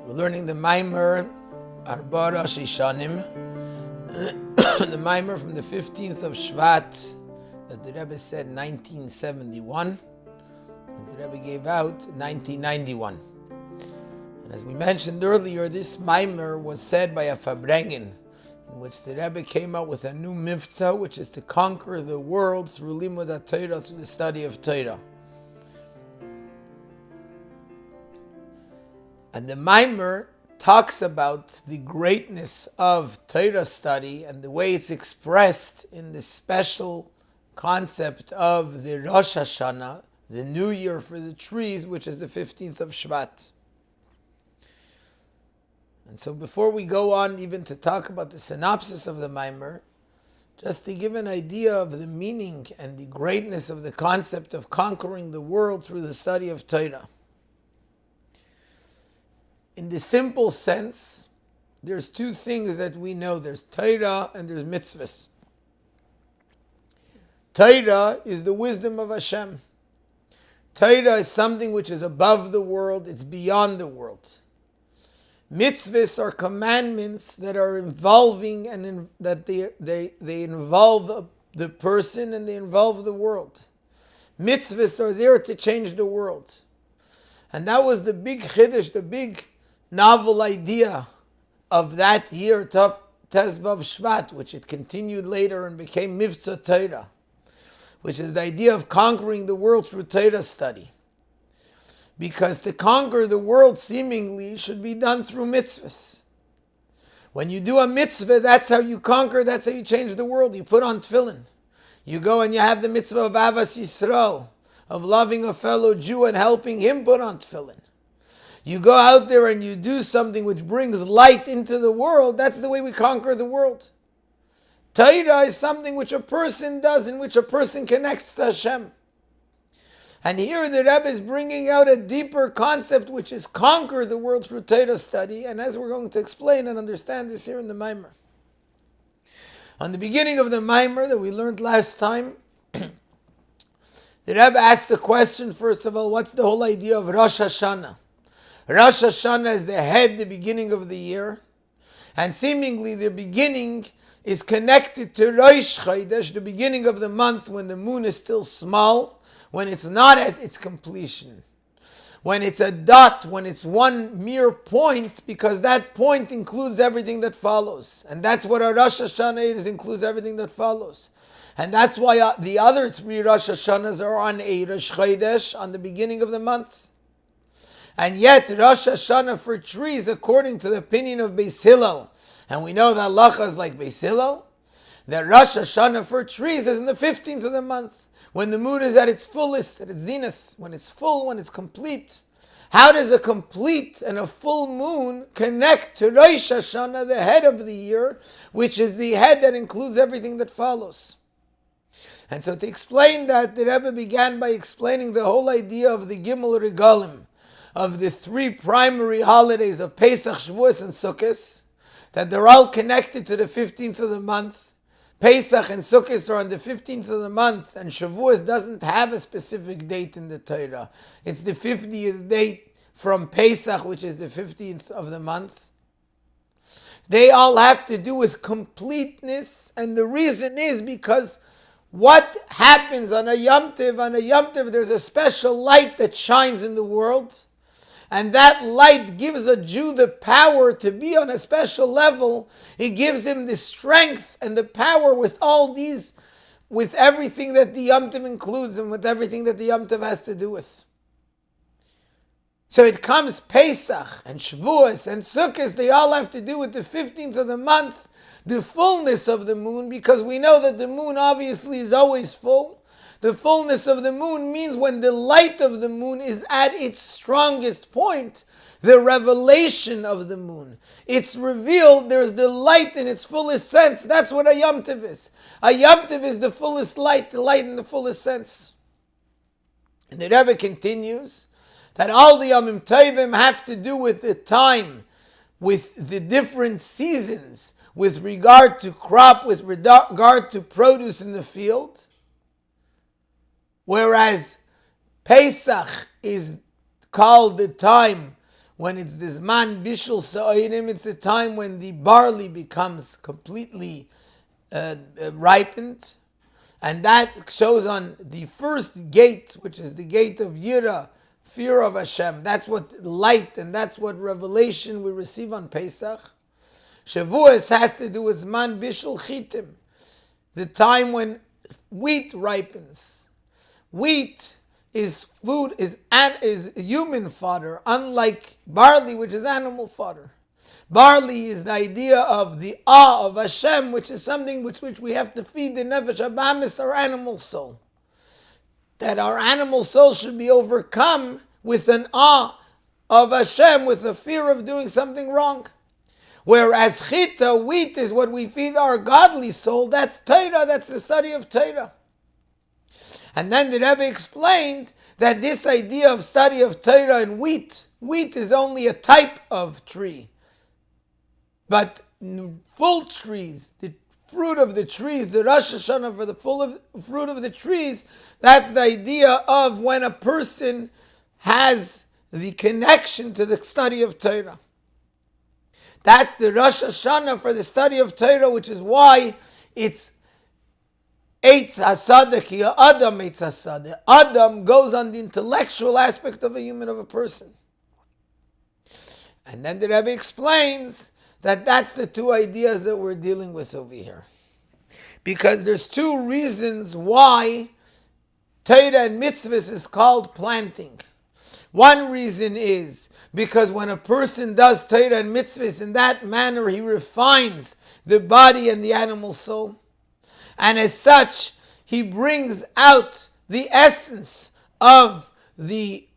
We're learning the Maamar, Arba, Rashe Shanim, the Maamar from the 15th of Shvat that the Rabbi said 1971, and the Rabbi gave out 1991. And as we mentioned earlier, this Maamar was said by a Fabrengen, in which the Rabbi came out with a new mitzvah, which is to conquer the world through limud torah, through the study of torah. And the Maamar talks about the greatness of Torah study and the way it's expressed in the special concept of the Rosh Hashanah, the new year for the trees, which is the 15th of Shvat. And so before we go on even to talk about the synopsis of the Maamar, just to give an idea of the meaning and the greatness of the concept of conquering the world through the study of Torah. In the simple sense, there's two things that we know. There's Torah and there's mitzvahs. Torah is the wisdom of Hashem. Torah is something which is above the world, it's beyond the world. Mitzvahs are commandments that are involving and that they involve the person and they involve the world. Mitzvahs are there to change the world. And that was the big chiddush, the big novel idea of that year, Tezvav Shvat, which it continued later and became Mitzvah Torah, which is the idea of conquering the world through Torah study. Because to conquer the world seemingly should be done through mitzvahs. When you do a mitzvah, that's how you conquer, that's how you change the world. You put on tefillin. You go and you have the mitzvah of Avas Yisrael, of loving a fellow Jew and helping him put on tefillin. You go out there and you do something which brings light into the world. That's the way we conquer the world. Torah is something which a person does, in which a person connects to Hashem. And here the Rebbe is bringing out a deeper concept, which is conquer the world through Torah study. And as we're going to explain and understand this here in the Maamar. On the beginning of the Maamar that we learned last time, the Rebbe asked the question, first of all, what's the whole idea of Rosh Hashanah? Rosh Hashanah is the head, the beginning of the year. And seemingly the beginning is connected to Rosh Chodesh, the beginning of the month when the moon is still small, when it's not at its completion. When it's a dot, when it's one mere point, because that point includes everything that follows. And that's what a Rosh Hashanah is, includes everything that follows. And that's why the other three Rosh Hashanahs are on a Rosh Chodesh, on the beginning of the month. And yet, Rosh Hashanah for trees, according to the opinion of Beis Hillel, and we know that halacha is like Beis Hillel, that Rosh Hashanah for trees is in the 15th of the month, when the moon is at its fullest, at its zenith, when it's full, when it's complete. How does a complete and a full moon connect to Rosh Hashanah, the head of the year, which is the head that includes everything that follows? And so to explain that, the Rebbe began by explaining the whole idea of the Gimel Regalim, of the three primary holidays of Pesach, Shavuos, and Sukkot, that they're all connected to the 15th of the month. Pesach and Sukkot are on the 15th of the month, and Shavuos doesn't have a specific date in the Torah. It's the 50th date from Pesach, which is the 15th of the month. They all have to do with completeness, and the reason is because what happens on a Yom Tov, there's a special light that shines in the world. And that light gives a Jew the power to be on a special level. It gives him the strength and the power with all these, with everything that the Yom Tov includes and with everything that the Yom Tov has to do with. So it comes Pesach and Shavuos and Sukkot, they all have to do with the 15th of the month, the fullness of the moon, because we know that the moon obviously is always full. The fullness of the moon means when the light of the moon is at its strongest point, the revelation of the moon. It's revealed, there's the light in its fullest sense. That's what a Yom Tov is. A Yom Tov is the fullest light, the light in the fullest sense. And the Rebbe continues that all the Yomim Tovim have to do with the time, with the different seasons, with regard to crop, with regard to produce in the field. Whereas Pesach is called the time when it's this man bishul sa'odim, it's a time when the barley becomes completely ripened. And that shows on the first gate, which is the gate of Yira, fear of Hashem. That's what light and that's what revelation we receive on Pesach. Shavuos has to do with man bishul chitim, the time when wheat ripens. Wheat is food, is human fodder, unlike barley, which is animal fodder. Barley is the idea of the awe of Hashem, which is something which we have to feed the nefesh habahamis, our animal soul. That our animal soul should be overcome with an awe of Hashem, with a fear of doing something wrong. Whereas chita, wheat, is what we feed our godly soul. That's torah, that's the study of torah. And then the Rebbe explained that this idea of study of torah and wheat is only a type of tree. But full trees, the fruit of the trees, the Rosh Hashanah for the fruit of the trees, that's the idea of when a person has the connection to the study of Torah. That's the Rosh Hashanah for the study of Torah, which is why it's Eitz Hasadeh ki Adam Eitz Hasadeh. Adam goes on the intellectual aspect of a person. And then the Rebbe explains that that's the two ideas that we're dealing with over here. Because there's two reasons why Torah and mitzvahs is called planting. One reason is because when a person does Torah and mitzvahs in that manner, he refines the body and the animal soul. And as such, he brings out the essence of the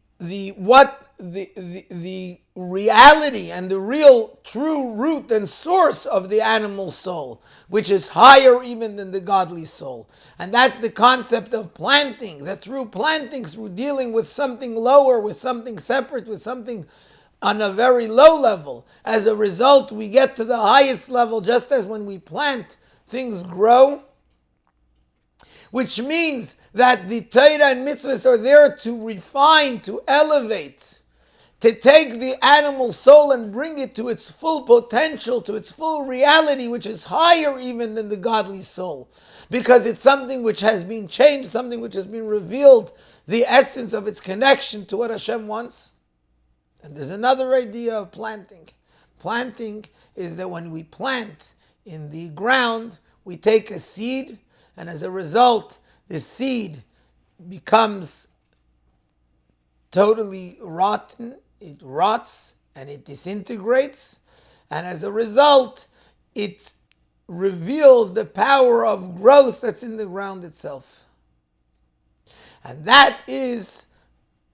reality and the real true root and source of the animal soul, which is higher even than the godly soul. And that's the concept of planting, that through planting, through dealing with something lower, with something separate, with something on a very low level, as a result we get to the highest level. Just as when we plant, things grow, which means that the Torah and mitzvahs are there to refine, to elevate, to take the animal soul and bring it to its full potential, to its full reality, which is higher even than the godly soul. Because it's something which has been changed, something which has been revealed, the essence of its connection to what Hashem wants. And there's another idea of planting. Planting is that when we plant in the ground, we take a seed, and as a result, the seed becomes totally rotten. It rots and it disintegrates. And as a result, it reveals the power of growth that's in the ground itself. And that is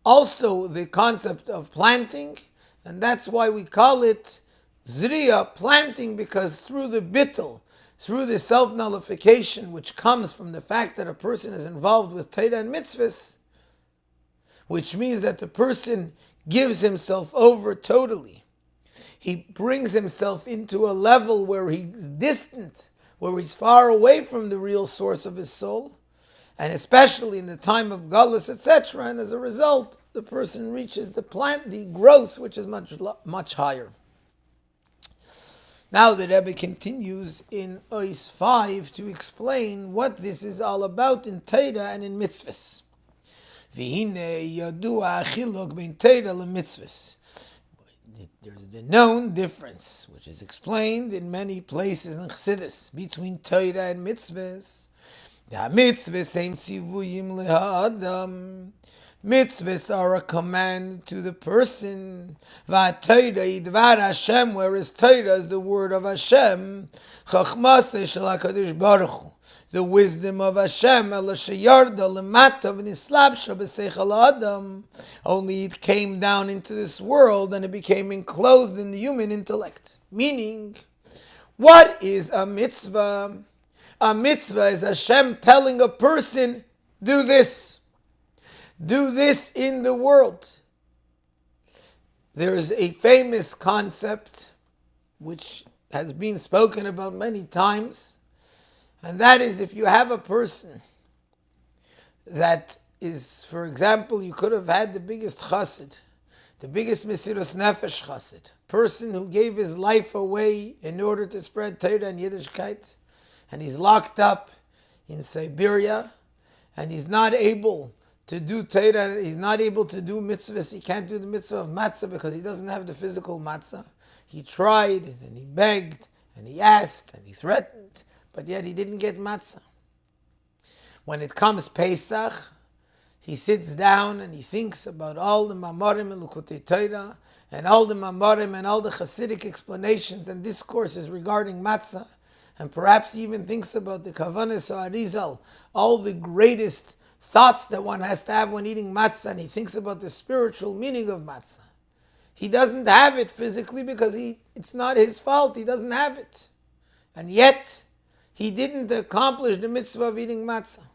also the concept of planting. And that's why we call it zriya, planting, because through the bittul, through the self-nullification, which comes from the fact that a person is involved with torah and mitzvahs, which means that the person gives himself over totally. He brings himself into a level where he's distant, where he's far away from the real source of his soul, and especially in the time of galus, etc. And as a result, the person reaches the growth, which is much higher. Now the Rebbe continues in Ois 5 to explain what this is all about in Torah and in mitzvahs. There's the known difference, which is explained in many places in Chassidus, between Torah and mitzvahs. Mitzvahs are a command to the person. Idvar Hashem, whereas Torah is the word of Hashem. Chachmaseh shel HaKadosh Baruch Hu, the wisdom of Hashem. Ela sheyarda lemata v'nislabsha b'seichel Adam. Only it came down into this world and it became enclosed in the human intellect. Meaning, what is a mitzvah? A mitzvah is Hashem telling a person, do this. Do this in the world. There is a famous concept which has been spoken about many times, and that is if you have a person that is, for example, you could have had the biggest chassid, the biggest Mesiras Nefesh Chassid, person who gave his life away in order to spread Torah and Yiddishkeit, and he's locked up in Siberia, and he's not able to do Torah, he's not able to do mitzvahs, he can't do the mitzvah of matzah because he doesn't have the physical matzah. He tried, and he begged, and he asked, and he threatened, but yet he didn't get matzah. When it comes Pesach, he sits down and he thinks about all the Maamarim and Lukutei Torah, and all the Maamarim and all the Hasidic explanations and discourses regarding matzah, and perhaps he even thinks about the Kavanas or Arizal, all the greatest thoughts that one has to have when eating matzah, and he thinks about the spiritual meaning of matzah. He doesn't have it physically because it's not his fault, he doesn't have it. And yet, he didn't accomplish the mitzvah of eating matzah.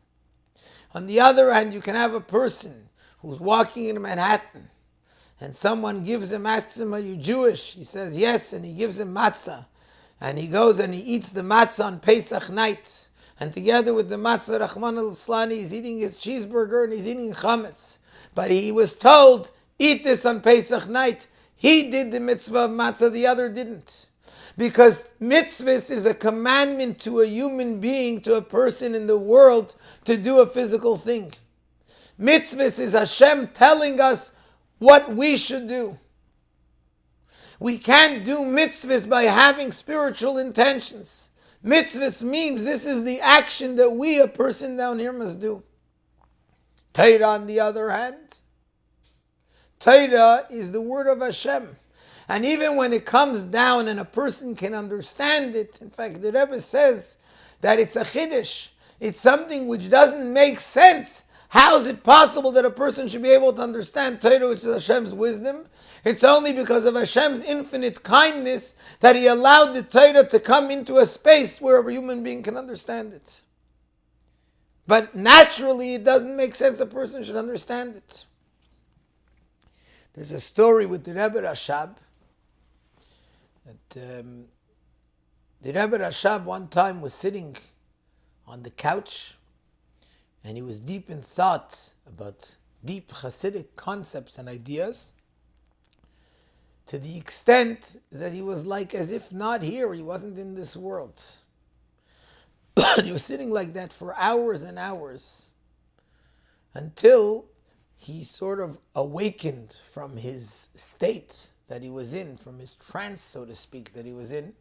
On the other hand, you can have a person who's walking in Manhattan, and someone asks him, are you Jewish? He says yes, and he gives him matzah. And he goes and he eats the matzah on Pesach night. And together with the matzah, Rahman al-Islani, he's eating his cheeseburger and he's eating chametz. But he was told, eat this on Pesach night. He did the mitzvah of matzah, the other didn't. Because mitzvahs is a commandment to a human being, to a person in the world, to do a physical thing. Mitzvahs is Hashem telling us what we should do. We can't do mitzvahs by having spiritual intentions. Mitzvahs means this is the action that we, a person down here, must do. Torah, on the other hand, Torah is the word of Hashem. And even when it comes down and a person can understand it, in fact, the Rebbe says that it's a chiddush. It's something which doesn't make sense. How is it possible that a person should be able to understand Torah, which is Hashem's wisdom? It's only because of Hashem's infinite kindness that He allowed the Torah to come into a space where a human being can understand it. But naturally, it doesn't make sense a person should understand it. There's a story with the Rebbe Rashab. That the Rebbe Rashab one time was sitting on the couch, and he was deep in thought about deep Hasidic concepts and ideas, to the extent that he was like as if not here, he wasn't in this world. He was sitting like that for hours and hours, until he sort of awakened from his state that he was in, from his trance, so to speak, that he was in.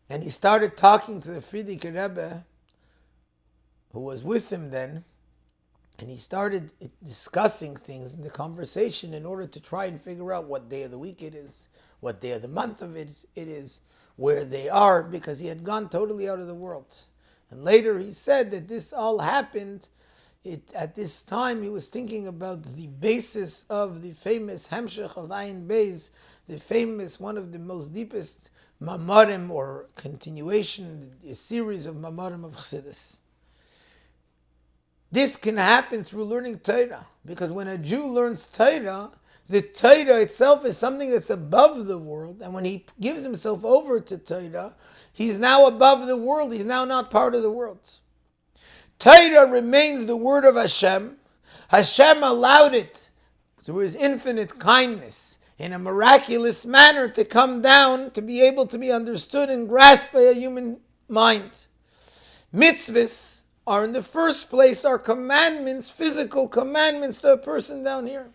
And he started talking to the Frierdiker Rebbe, who was with him then, and he started discussing things in the conversation in order to try and figure out what day of the week it is, what day of the month of it is, where they are, because he had gone totally out of the world. And later he said that this all happened at this time. He was thinking about the basis of the famous Hemshech of Ayin Beis, the famous, one of the most deepest Maamarim, or continuation, a series of Maamarim of Chassidus. This can happen through learning Torah, because when a Jew learns Torah, the Torah itself is something that's above the world, and when he gives himself over to Torah, he's now above the world, he's now not part of the world. Torah remains the word of Hashem. Hashem allowed it, through His infinite kindness, in a miraculous manner, to come down, to be able to be understood and grasped by a human mind. Mitzvahs are, in the first place, are commandments, physical commandments to a person down here.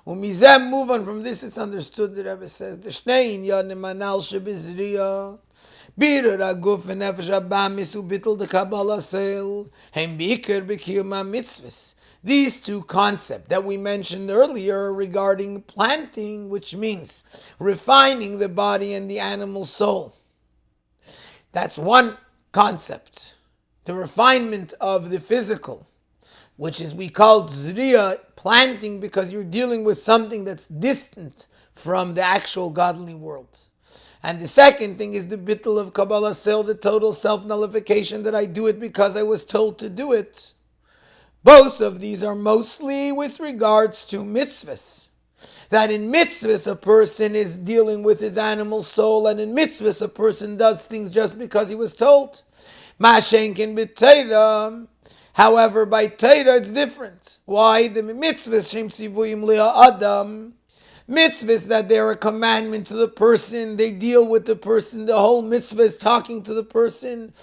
Umizem, move on from this, it's understood, the Rebbe says, the Shnei Inyanim Manal Shebizriya, Birur Aguf V'Nefesh Abba Misu Bittul the Kabbalah Seil, Hem Bikir B'Kiyuma Mitzvahs. These two concepts that we mentioned earlier regarding planting, which means refining the body and the animal soul. That's one concept. The refinement of the physical, which is we call Zriya, planting, because you're dealing with something that's distant from the actual godly world. And the second thing is the bittul of Kabbalah Seil, the total self-nullification, that I do it because I was told to do it. Both of these are mostly with regards to mitzvahs. That in mitzvahs a person is dealing with his animal soul, and in mitzvahs a person does things just because he was told. Mashenkin b'Torah, However, by Torah it's different. Why? The mitzvahs shem tzivuyim le'adam. Mitzvahs that they're a commandment to the person, they deal with the person, the whole mitzvah is talking to the person.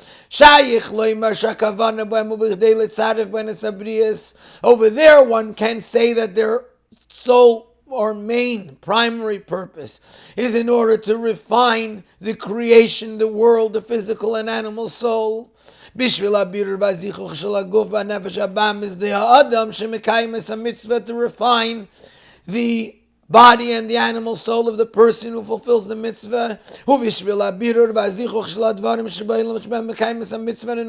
Over there one can say that their sole or main primary purpose is in order to refine the creation, the world, the physical and animal soul. To refine the body and the animal soul of the person who fulfills the mitzvah. In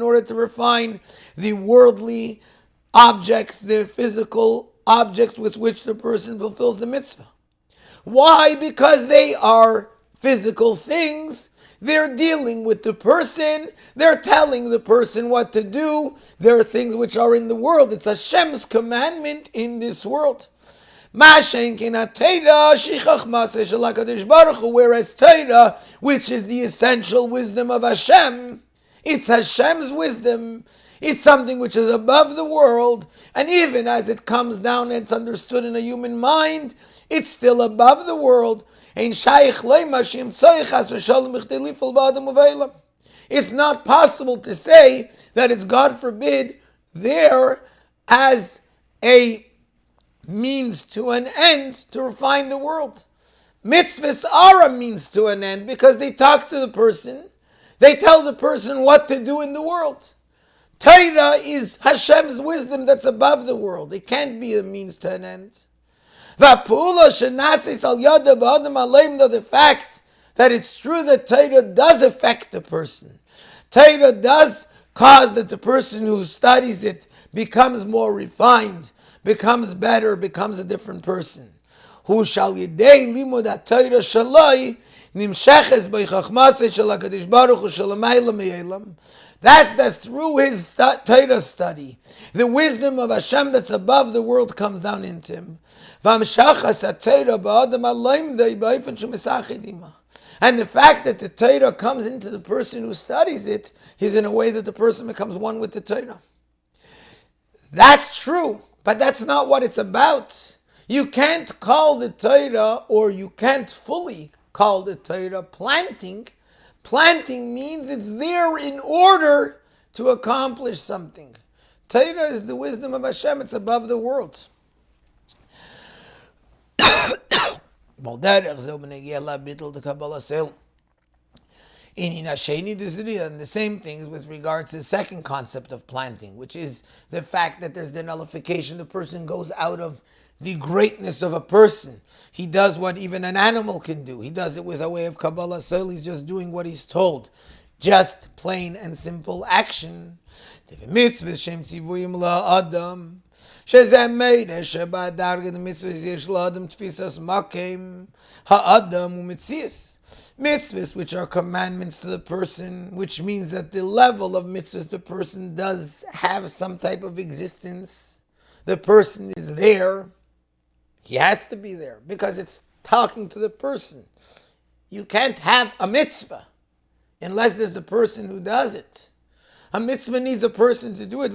order to refine the worldly objects, the physical objects with which the person fulfills the mitzvah. Why? Because they are physical things. They're dealing with the person. They're telling the person what to do. There are things which are in the world. It's Hashem's commandment in this world. Whereas Torah, which is the essential wisdom of Hashem, it's Hashem's wisdom. It's something which is above the world, and even as it comes down and it's understood in a human mind, it's still above the world. It's not possible to say that it's, God forbid, there as a means to an end to refine the world. Mitzvahs are a means to an end because they talk to the person. They tell the person what to do in the world. Torah is Hashem's wisdom that's above the world. It can't be a means to an end. The fact that it's true that Torah does affect the person. Torah does cause that the person who studies it becomes more refined, becomes better, becomes a different person. Who shall yidei limud ha-Torah shaloi nimsheches b'chachmasei shel HaKadosh Baruch Hu shelamayla me'elam. That's that through his Torah study, the wisdom of Hashem that's above the world comes down into him. And the fact that the Torah comes into the person who studies it is in a way that the person becomes one with the Torah. That's true, but that's not what it's about. You can't call the Torah, or you can't fully call the Torah planting. Planting means it's there in order to accomplish something. Torah is the wisdom of Hashem, it's above the world. And the same thing is with regard to the second concept of planting, which is the fact that there's the nullification. The person goes out of the greatness of a person. He does what even an animal can do. He does it with a way of Kabbalah Soil. He's just doing what he's told. Just plain and simple action. Mitzvahs, which are commandments to the person, which means that the level of mitzvahs the person does have some type of existence. The person is there. He has to be there because it's talking to the person. You can't have a mitzvah unless there's the person who does it. A mitzvah needs a person to do it.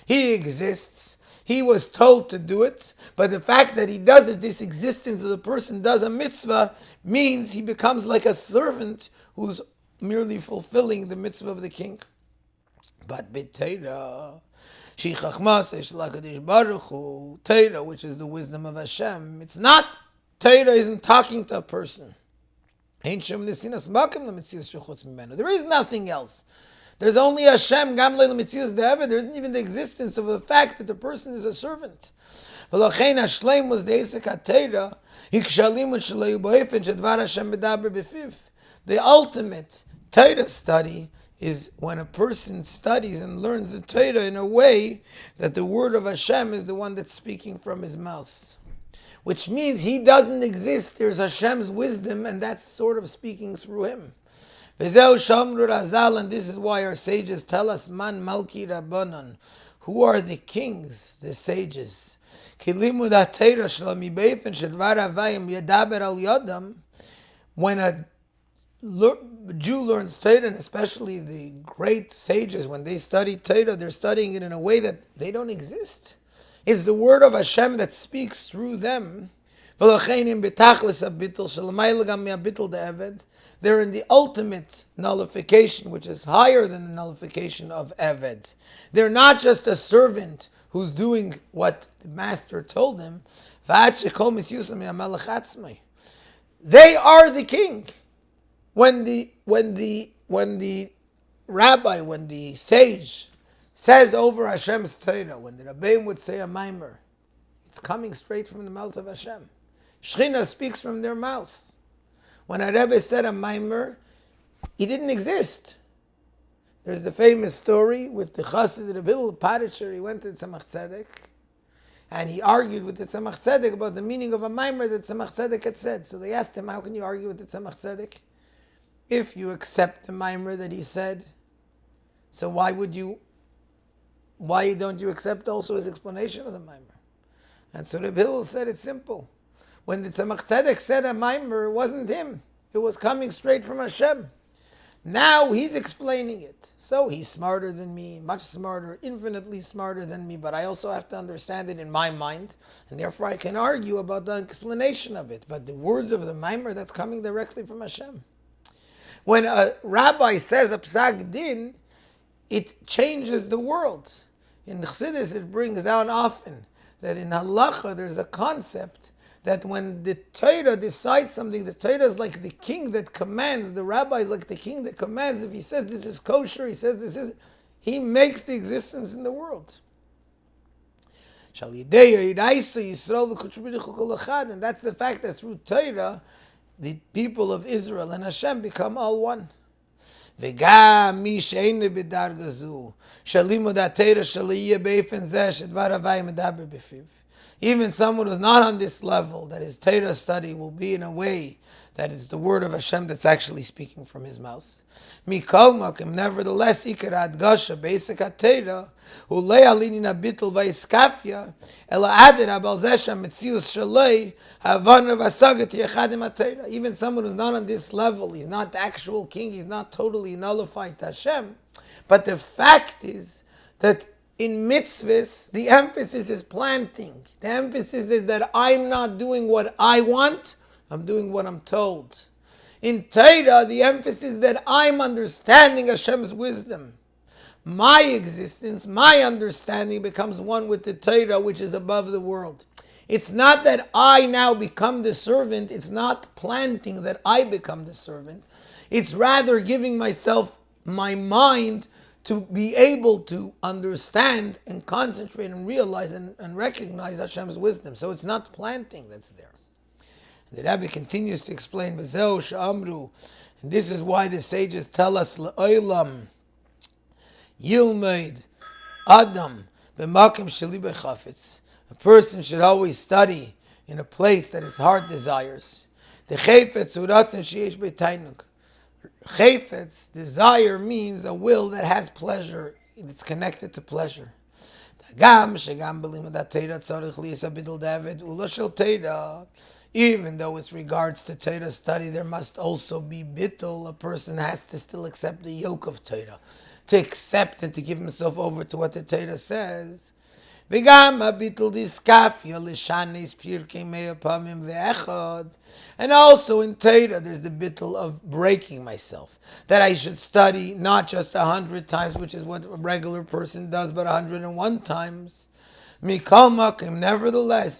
He exists. He was told to do it, but the fact that he does it, this existence of the person does a mitzvah, means he becomes like a servant who's merely fulfilling the mitzvah of the king. But Torah, Torah, which is the wisdom of Hashem, it's not, Torah isn't talking to a person. There is nothing else. There's only Hashem, there isn't even the existence of the fact that the person is a servant. The ultimate Torah study is when a person studies and learns the Torah in a way that the word of Hashem is the one that's speaking from his mouth. Which means he doesn't exist, there's Hashem's wisdom, and that's sort of speaking through him. And this is why our sages tell us, Man Malki Rabbanon, who are the kings, the sages. When a Jew learns Torah, and especially the great sages, when they study Torah, they're studying it in a way that they don't exist. It's the word of Hashem that speaks through them. They're in the ultimate nullification, which is higher than the nullification of Eved. They're not just a servant who's doing what the master told him. They are the king. When the rabbi, when the sage says over Hashem's Torah, when the Rabbi would say a Maamar, it's coming straight from the mouth of Hashem. Shechina speaks from their mouth. When a Rebbe said a Maamar, he didn't exist. There's the famous story with the Chassid Rabbi Parshat. He went to Tzemach Tzedek, and he argued with the Tzemach Tzedek about the meaning of a Maamar that Tzemach Tzedek had said. So they asked him, how can you argue with the Tzemach Tzedek? If you accept the Maamar that he said, so why don't you accept also his explanation of the Maamar? And so Rabbi Hillel said it's simple. When the Tzemach Tzedek said a Maamar, it wasn't him. It was coming straight from Hashem. Now he's explaining it. So he's smarter than me, much smarter, infinitely smarter than me, but I also have to understand it in my mind, and therefore I can argue about the explanation of it. But the words of the Maamar, that's coming directly from Hashem. When a rabbi says a psak din, it changes the world. In Chassidus, it brings down often that in halacha there's a concept that when the Torah decides something, the Torah is like the king that commands, the rabbi is like the king that commands. If he says this is kosher, he says this is, he makes the existence in the world. And that's the fact that through Torah, the people of Israel and Hashem become all one. Even someone who's not on this level, that his Torah study will be in a way that is the word of Hashem that's actually speaking from his mouth. Nevertheless, Ikar Adgasha, basic Torah, who lay alinina bittul vaiskafia, ela adira balzesha mitzius shalei havana vasagat yechadim atayra. Even someone who's not on this level, he's not the actual king, he's not totally nullified to Hashem. But the fact is that in mitzvahs, the emphasis is planting. The emphasis is that I'm not doing what I want, I'm doing what I'm told. In Torah, the emphasis is that I'm understanding Hashem's wisdom. My existence, my understanding becomes one with the Torah, which is above the world. It's not that I now become the servant. It's not planting that I become the servant. It's rather giving myself my mind to be able to understand and concentrate and realize and recognize Hashem's wisdom. So it's not planting that's there. The Rabbi continues to explain, B'zeu she'amru, and this is why the sages tell us, L'olam Yilmeid Adam b'makim sheli b'chafetz. A person should always study in a place that his heart desires. The chayfetz uratzin sheyesh b'tainuk. Chayfetz, desire, means a will that has pleasure. It's connected to pleasure. Even though it's regards to Torah study, there must also be bittul. A person has to still accept the yoke of Torah, to accept and to give himself over to what the Torah says. And also in Torah, there's the bittul of breaking myself. That I should study not just 100 times, which is what a regular person does, but 101 times. Nevertheless,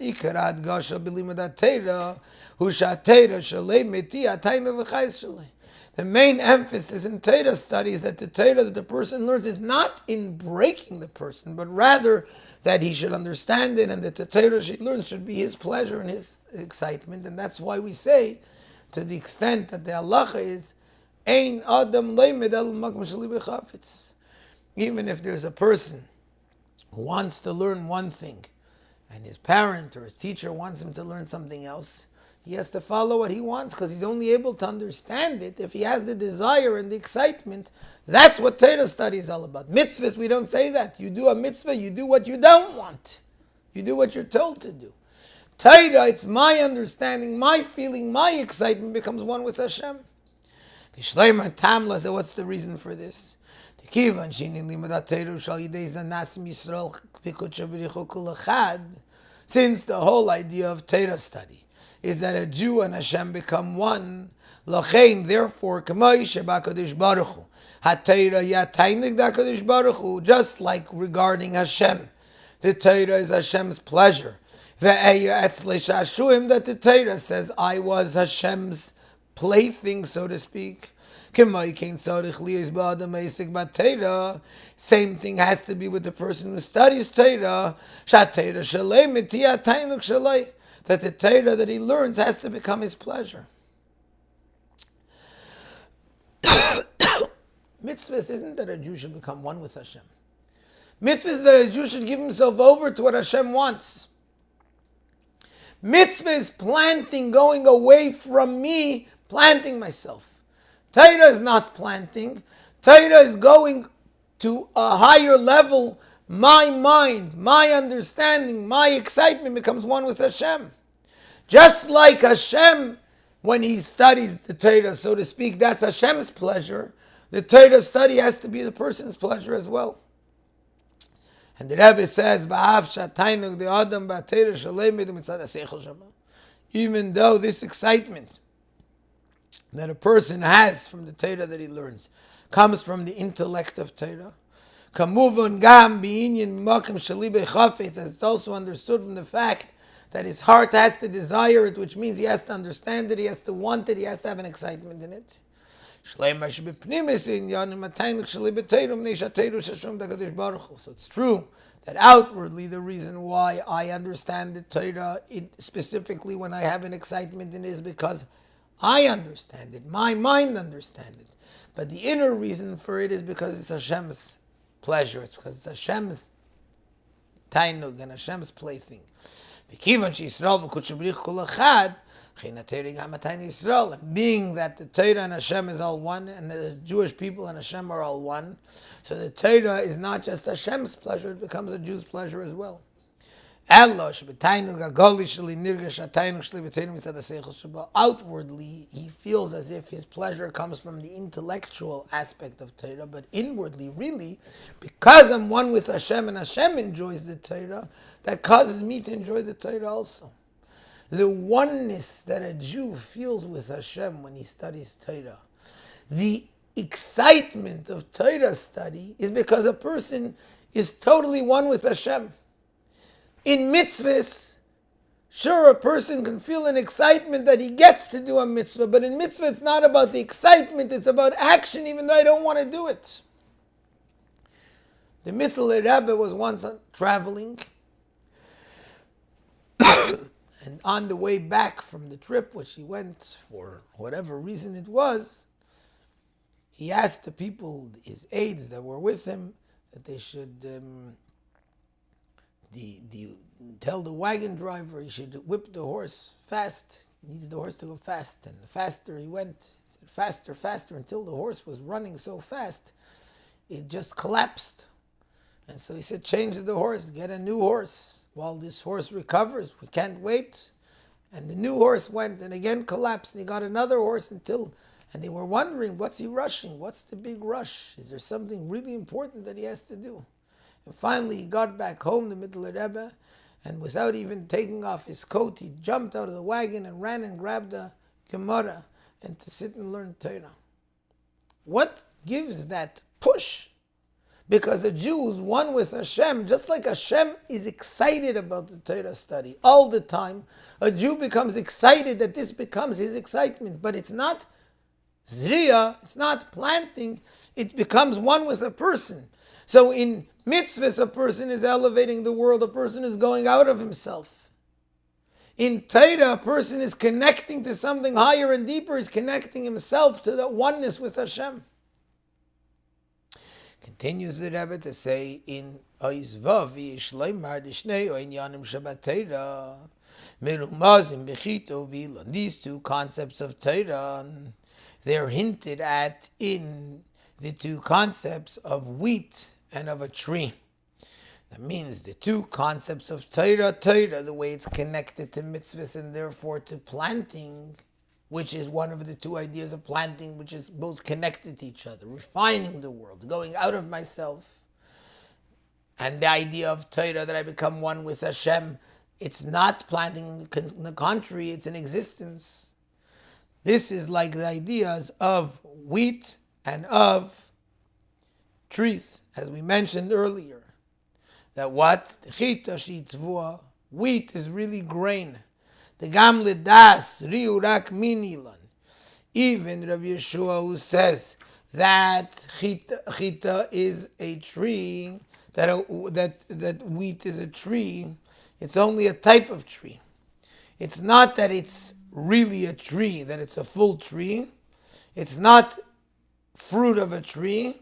the main emphasis in Torah study is that the Torah that the person learns is not in breaking the person, but rather that he should understand it, and that the Torah she learns should be his pleasure and his excitement. And that's why we say, to the extent that the halacha is, Ein Adam leimed el makom sheli b'chafetz. Even if there's a person who wants to learn one thing, and his parent or his teacher wants him to learn something else, he has to follow what he wants, because he's only able to understand it if he has the desire and the excitement. That's what Torah study is all about. Mitzvahs, we don't say that. You do a mitzvah, you do what you don't want. You do what you're told to do. Torah, it's my understanding, my feeling, my excitement becomes one with Hashem. Kishleimer tamla, so what's the reason for this? Since the whole idea of torah study is that a Jew and Hashem become one, therefore, just like regarding Hashem, the Torah is Hashem's pleasure. That the Torah says, I was Hashem's plaything, so to speak. Same thing has to be with the person who studies Torah. That the Torah that he learns has to become his pleasure. Mitzvahs isn't that a Jew should become one with Hashem. Mitzvahs is that a Jew should give himself over to what Hashem wants. Mitzvah is planting, going away from me, planting myself. Torah is not planting. Torah is going to a higher level. My mind, my understanding, my excitement becomes one with Hashem. Just like Hashem, when he studies the Torah, so to speak, that's Hashem's pleasure. The Torah study has to be the person's pleasure as well. And the Rabbi says, even though this excitement that a person has from the Torah that he learns comes from the intellect of Torah, it's also understood from the fact that his heart has to desire it, which means he has to understand it, he has to want it, he has to have an excitement in it. So it's true that outwardly the reason why I understand the Torah, specifically when I have an excitement in it, is because I understand it, my mind understands it. But the inner reason for it is because it's Hashem's pleasure, it's because it's Hashem's tainug and Hashem's plaything. Being that the Torah and Hashem is all one, and the Jewish people and Hashem are all one, so the Torah is not just Hashem's pleasure, it becomes a Jew's pleasure as well. Outwardly, he feels as if his pleasure comes from the intellectual aspect of Torah, but inwardly, really, because I'm one with Hashem and Hashem enjoys the Torah, that causes me to enjoy the Torah also. The oneness that a Jew feels with Hashem when he studies Torah, the excitement of Torah study is because a person is totally one with Hashem. In mitzvahs, sure, a person can feel an excitement that he gets to do a mitzvah, but in mitzvah it's not about the excitement, it's about action, even though I don't want to do it. The bittul Rabbi was once traveling, and on the way back from the trip, which he went for whatever reason it was, he asked the people, his aides that were with him, that they should tell the wagon driver he should whip the horse fast. He needs the horse to go fast. And the faster he went, he said faster, faster, until the horse was running so fast, it just collapsed. And so he said, change the horse, get a new horse. While this horse recovers, we can't wait. And the new horse went and again collapsed. And he got another horse and they were wondering, what's he rushing? What's the big rush? Is there something really important that he has to do? And finally he got back home, the bittul Rebbe, and without even taking off his coat, he jumped out of the wagon and ran and grabbed a Gemara and to sit and learn Torah. What gives that push? Because the Jew is one with Hashem, just like Hashem is excited about the Torah study all the time, a Jew becomes excited that this becomes his excitement. But it's not zriya, it's not planting, it becomes one with a person. So in mitzvahs, a person is elevating the world, a person is going out of himself. In Torah, a person is connecting to something higher and deeper, he's connecting himself to the oneness with Hashem. Continues the Rebbe to say in Oizvav Yishleimar Dishnei Oinyanim Shabbat Torah Merumazim Bechito Vilon. These two concepts of Torah, they're hinted at in the two concepts of wheat and of a tree. That means the two concepts of Torah, the way it's connected to mitzvahs and therefore to planting, which is one of the two ideas of planting, which is both connected to each other, refining the world, going out of myself. And the idea of torah, that I become one with Hashem, it's not planting in the contrary, it's an existence. This is like the ideas of wheat and of trees, as we mentioned earlier. That what? Wheat is really grain. The gamle das riurak minilan. Even Rabbi Yeshua, who says that chita is a tree, that wheat is a tree, it's only a type of tree. It's not that it's really a tree, that it's a full tree. It's not fruit of a tree,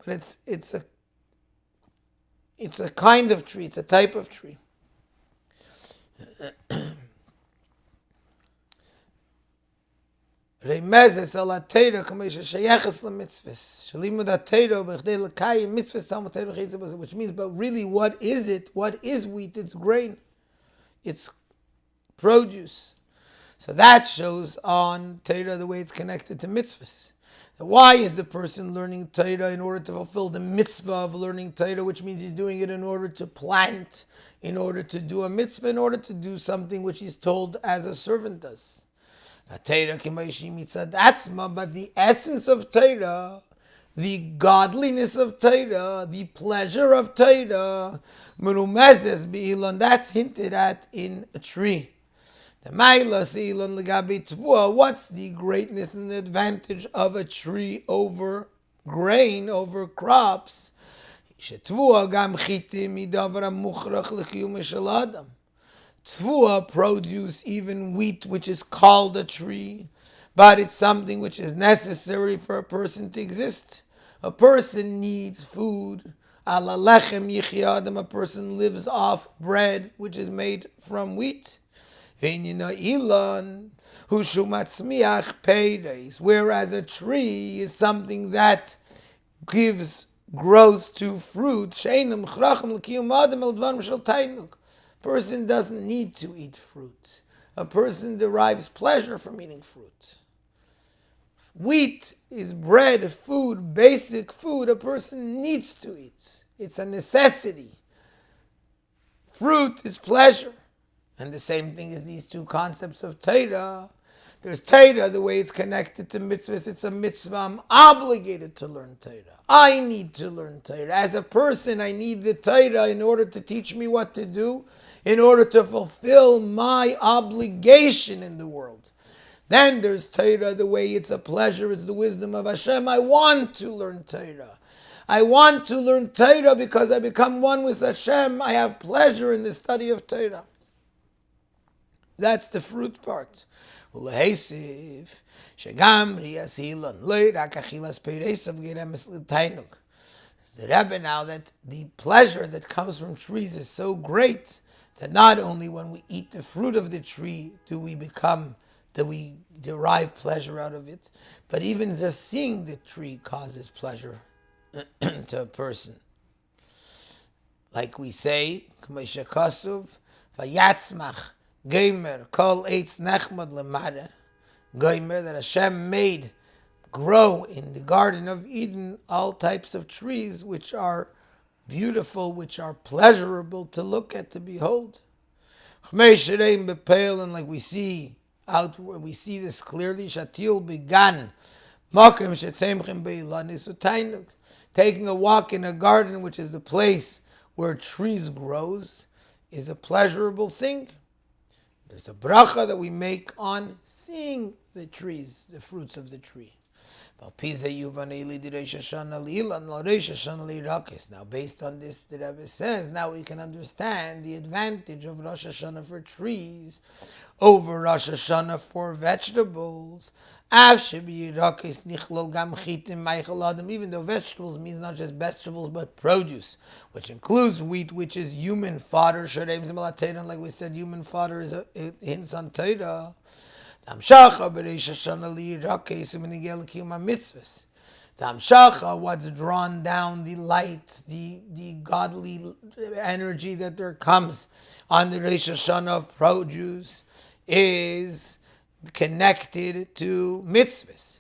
but it's a kind of tree, it's a type of tree. Remezes al attain k'meisha sheyeches lemitzvahs. Shalimud attain b'chdei l'kayim mitzvahs talmud Torah chayitza, which means, but really, what is it? What is wheat? It's grain. It's produce. So that shows on Torah the way it's connected to mitzvahs. Why is the person learning Torah? In order to fulfill the mitzvah of learning Torah, which means he's doing it in order to plant, in order to do a mitzvah, in order to do something which he's told as a servant does. But the essence of Torah, the godliness of Torah, the pleasure of Torah, that's hinted at in a tree. What's the greatness and the advantage of a tree over grain, over crops? Tvua produce even wheat, which is called a tree, but it's something which is necessary for a person to exist. A person needs food. Ala lechem yichya adam, a person lives off bread, which is made from wheat. Ilan, whereas a tree is something that gives growth to fruit. Person doesn't need to eat fruit. A person derives pleasure from eating fruit. Wheat is bread, food, basic food. A person needs to eat. It's a necessity. Fruit is pleasure. And the same thing is these two concepts of Torah. There's Torah, the way it's connected to mitzvahs. It's a mitzvah. I'm obligated to learn Torah. I need to learn Torah. As a person, I need the Torah in order to teach me what to do, in order to fulfill my obligation in the world. Then there's Torah, the way it's a pleasure, it's the wisdom of Hashem. I want to learn Torah. I want to learn Torah because I become one with Hashem. I have pleasure in the study of Torah. That's the fruit part. The Rabbi now, that the pleasure that comes from trees is so great that not only when we eat the fruit of the tree do we derive pleasure out of it, but even just seeing the tree causes pleasure to a person. Like we say, Vayatzmach Gomer kol eitz nechmad lemara. Gomer, that Hashem made grow in the Garden of Eden all types of trees which are beautiful, which are pleasurable to look at, to behold. And like we see this clearly, Shatil began taking a walk in a garden, which is the place where trees grows, is a pleasurable thing. There's a bracha that we make on seeing the trees, the fruits of the tree. Now, based on this, the Rabbi says, now we can understand the advantage of Rosh Hashanah for trees over Rosh Hashanah for vegetables. Even though vegetables means not just vegetables but produce, which includes wheat, which is human fodder. Like we said, human fodder is hints on Torah. The Amshacha, what's drawn down, the light, the godly energy that there comes on the Rosh Hashanah of produce, is connected to mitzvahs.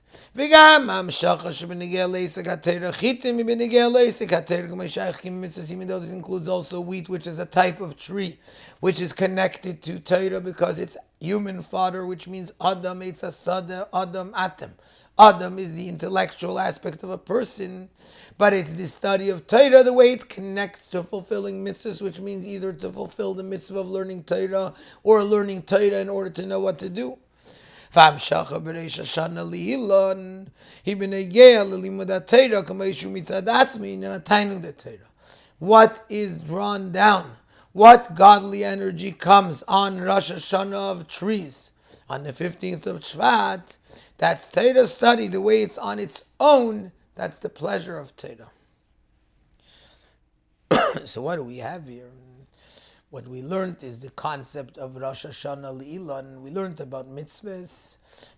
Even though this includes also wheat, which is a type of tree, which is connected to torah because it's human fodder, which means Adam, it's a sada, Adam, atom. Adam is the intellectual aspect of a person, but it's the study of Torah, the way it connects to fulfilling mitzvahs, which means either to fulfill the mitzvah of learning Torah or learning Torah in order to know what to do. What is drawn down? What godly energy comes on Rosh Hashanah of trees? On the 15th of Shvat, that's Torah study, the way it's on its own. That's the pleasure of Torah. So what do we have here? What we learned is the concept of Rosh Hashanah Le'ilan. We learned about mitzvahs.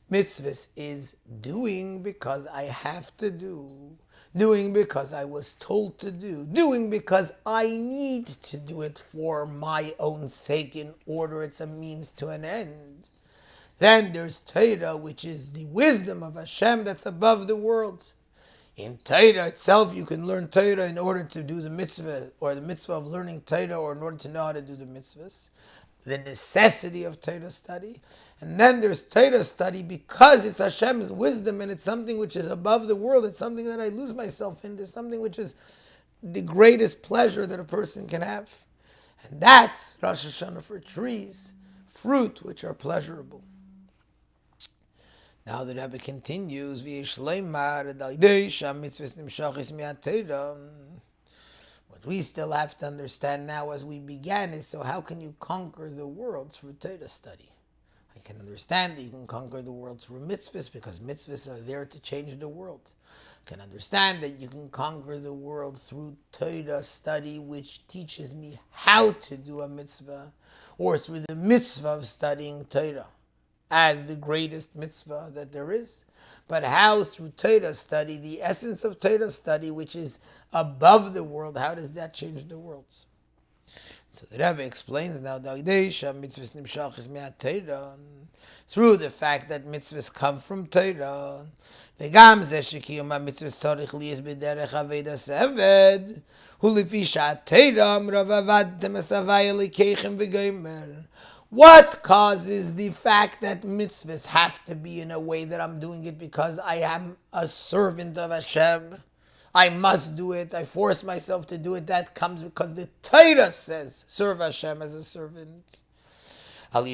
Mitzvahs is doing because I have to do. Doing because I was told to do. Doing because I need to do it for my own sake in order it's a means to an end. Then there's Torah, which is the wisdom of Hashem that's above the world. In Torah itself, you can learn Torah in order to do the mitzvah, or the mitzvah of learning Torah, or in order to know how to do the mitzvahs. The necessity of Torah study. And then there's Torah study because it's Hashem's wisdom and it's something which is above the world. It's something that I lose myself in. There's something which is the greatest pleasure that a person can have. And that's Rosh Hashanah for trees, fruit which are pleasurable. Now the Rabbi continues, what we still have to understand now as we began is, so how can you conquer the world through Torah study? I can understand that you can conquer the world through mitzvahs because mitzvahs are there to change the world. I can understand that you can conquer the world through Torah study, which teaches me how to do a mitzvah, or through the mitzvah of studying Torah as the greatest mitzvah that there is. But how through Torah study, the essence of Torah study, which is above the world, how does that change the world? So the Rabbi explains now, through the fact that mitzvahs come from Torah, what causes the fact that mitzvahs have to be in a way that I'm doing it because I am a servant of Hashem? I must do it. I force myself to do it. That comes because the Torah says, serve Hashem as a servant. Because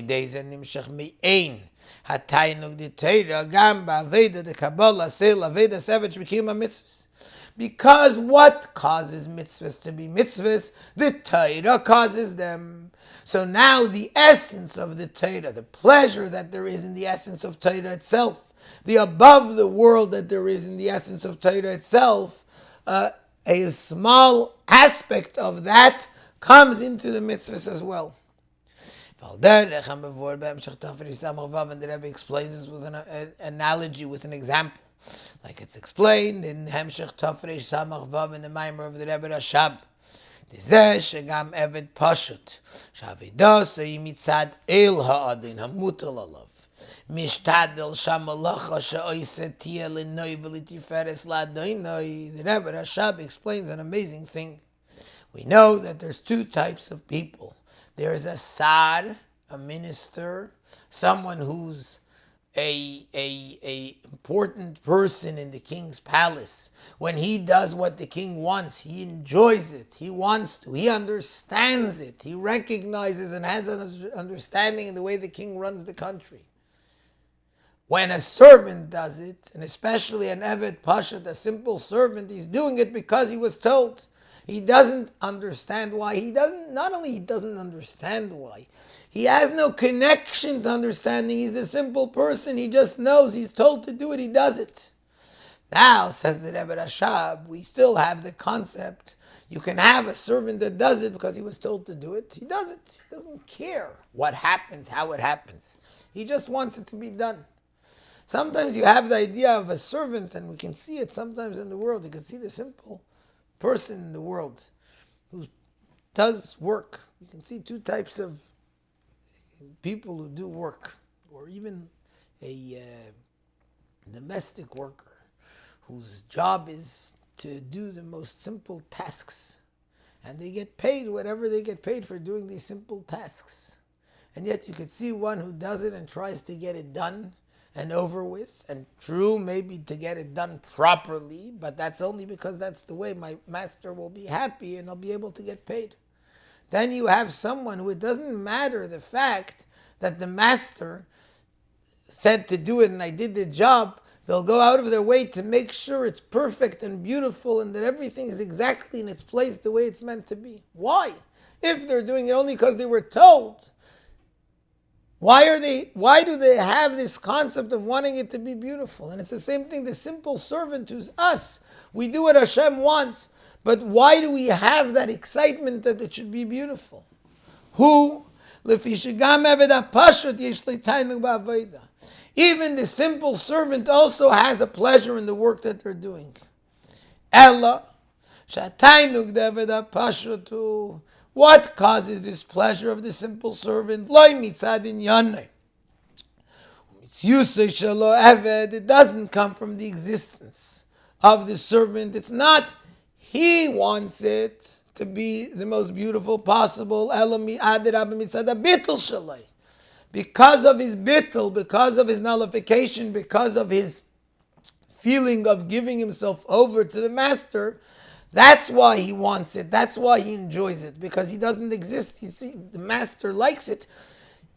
what causes mitzvahs to be mitzvahs? The Torah causes them. So now the essence of the Torah, the pleasure that there is in the essence of Torah itself, the above the world that there is in the essence of Torah itself, a small aspect of that comes into the mitzvahs as well. And the Rebbe explains this with an analogy, with an example. Like it's explained in Hemshech Tafresh Samach Vav in the Maamar of the Rebbe Rashab. Dizeh shegam eved pashut shavidasei mitzad el ha'adin hamutal alav mishtadel shamalacha she'oiseh tiyeh lenoi v'litiferes la'adonai. The Rebbe Rashab explains an amazing thing. We know that there's two types of people. There's a sar, a minister, someone who's a important person in the king's palace. When he does what the king wants, he enjoys it. He wants to. He understands it. He recognizes and has an understanding in the way the king runs the country. When a servant does it, and especially an Eved Pashat, a simple servant, he's doing it because he was told. He doesn't understand why. Not only he doesn't understand why, he has no connection to understanding. He's a simple person. He just knows. He's told to do it. He does it. Now, says the Rebbe Rashab, we still have the concept. You can have a servant that does it because he was told to do it. He does it. He doesn't care what happens, how it happens. He just wants it to be done. Sometimes you have the idea of a servant, and we can see it sometimes in the world. You can see the simple person in the world who does work. You can see two types of people who do work, or even a domestic worker whose job is to do the most simple tasks, and they get paid whatever they get paid for doing these simple tasks. And yet you could see one who does it and tries to get it done and over with, and true, maybe to get it done properly, but that's only because that's the way my master will be happy and I'll be able to get paid. Then you have someone who it doesn't matter the fact that the master said to do it and I did the job. They'll go out of their way to make sure it's perfect and beautiful and that everything is exactly in its place the way it's meant to be. Why? If they're doing it only because they were told, why do they have this concept of wanting it to be beautiful? And it's the same thing, the simple servant who's us. We do what Hashem wants, but why do we have that excitement that it should be beautiful? Even the simple servant also has a pleasure in the work that they're doing. What causes this pleasure of the simple servant? It doesn't come from the existence of the servant. It's not he wants it to be the most beautiful possible. Because of his bittul, because of his nullification, because of his feeling of giving himself over to the master, that's why he wants it. That's why he enjoys it, because he doesn't exist. You see, the master likes it.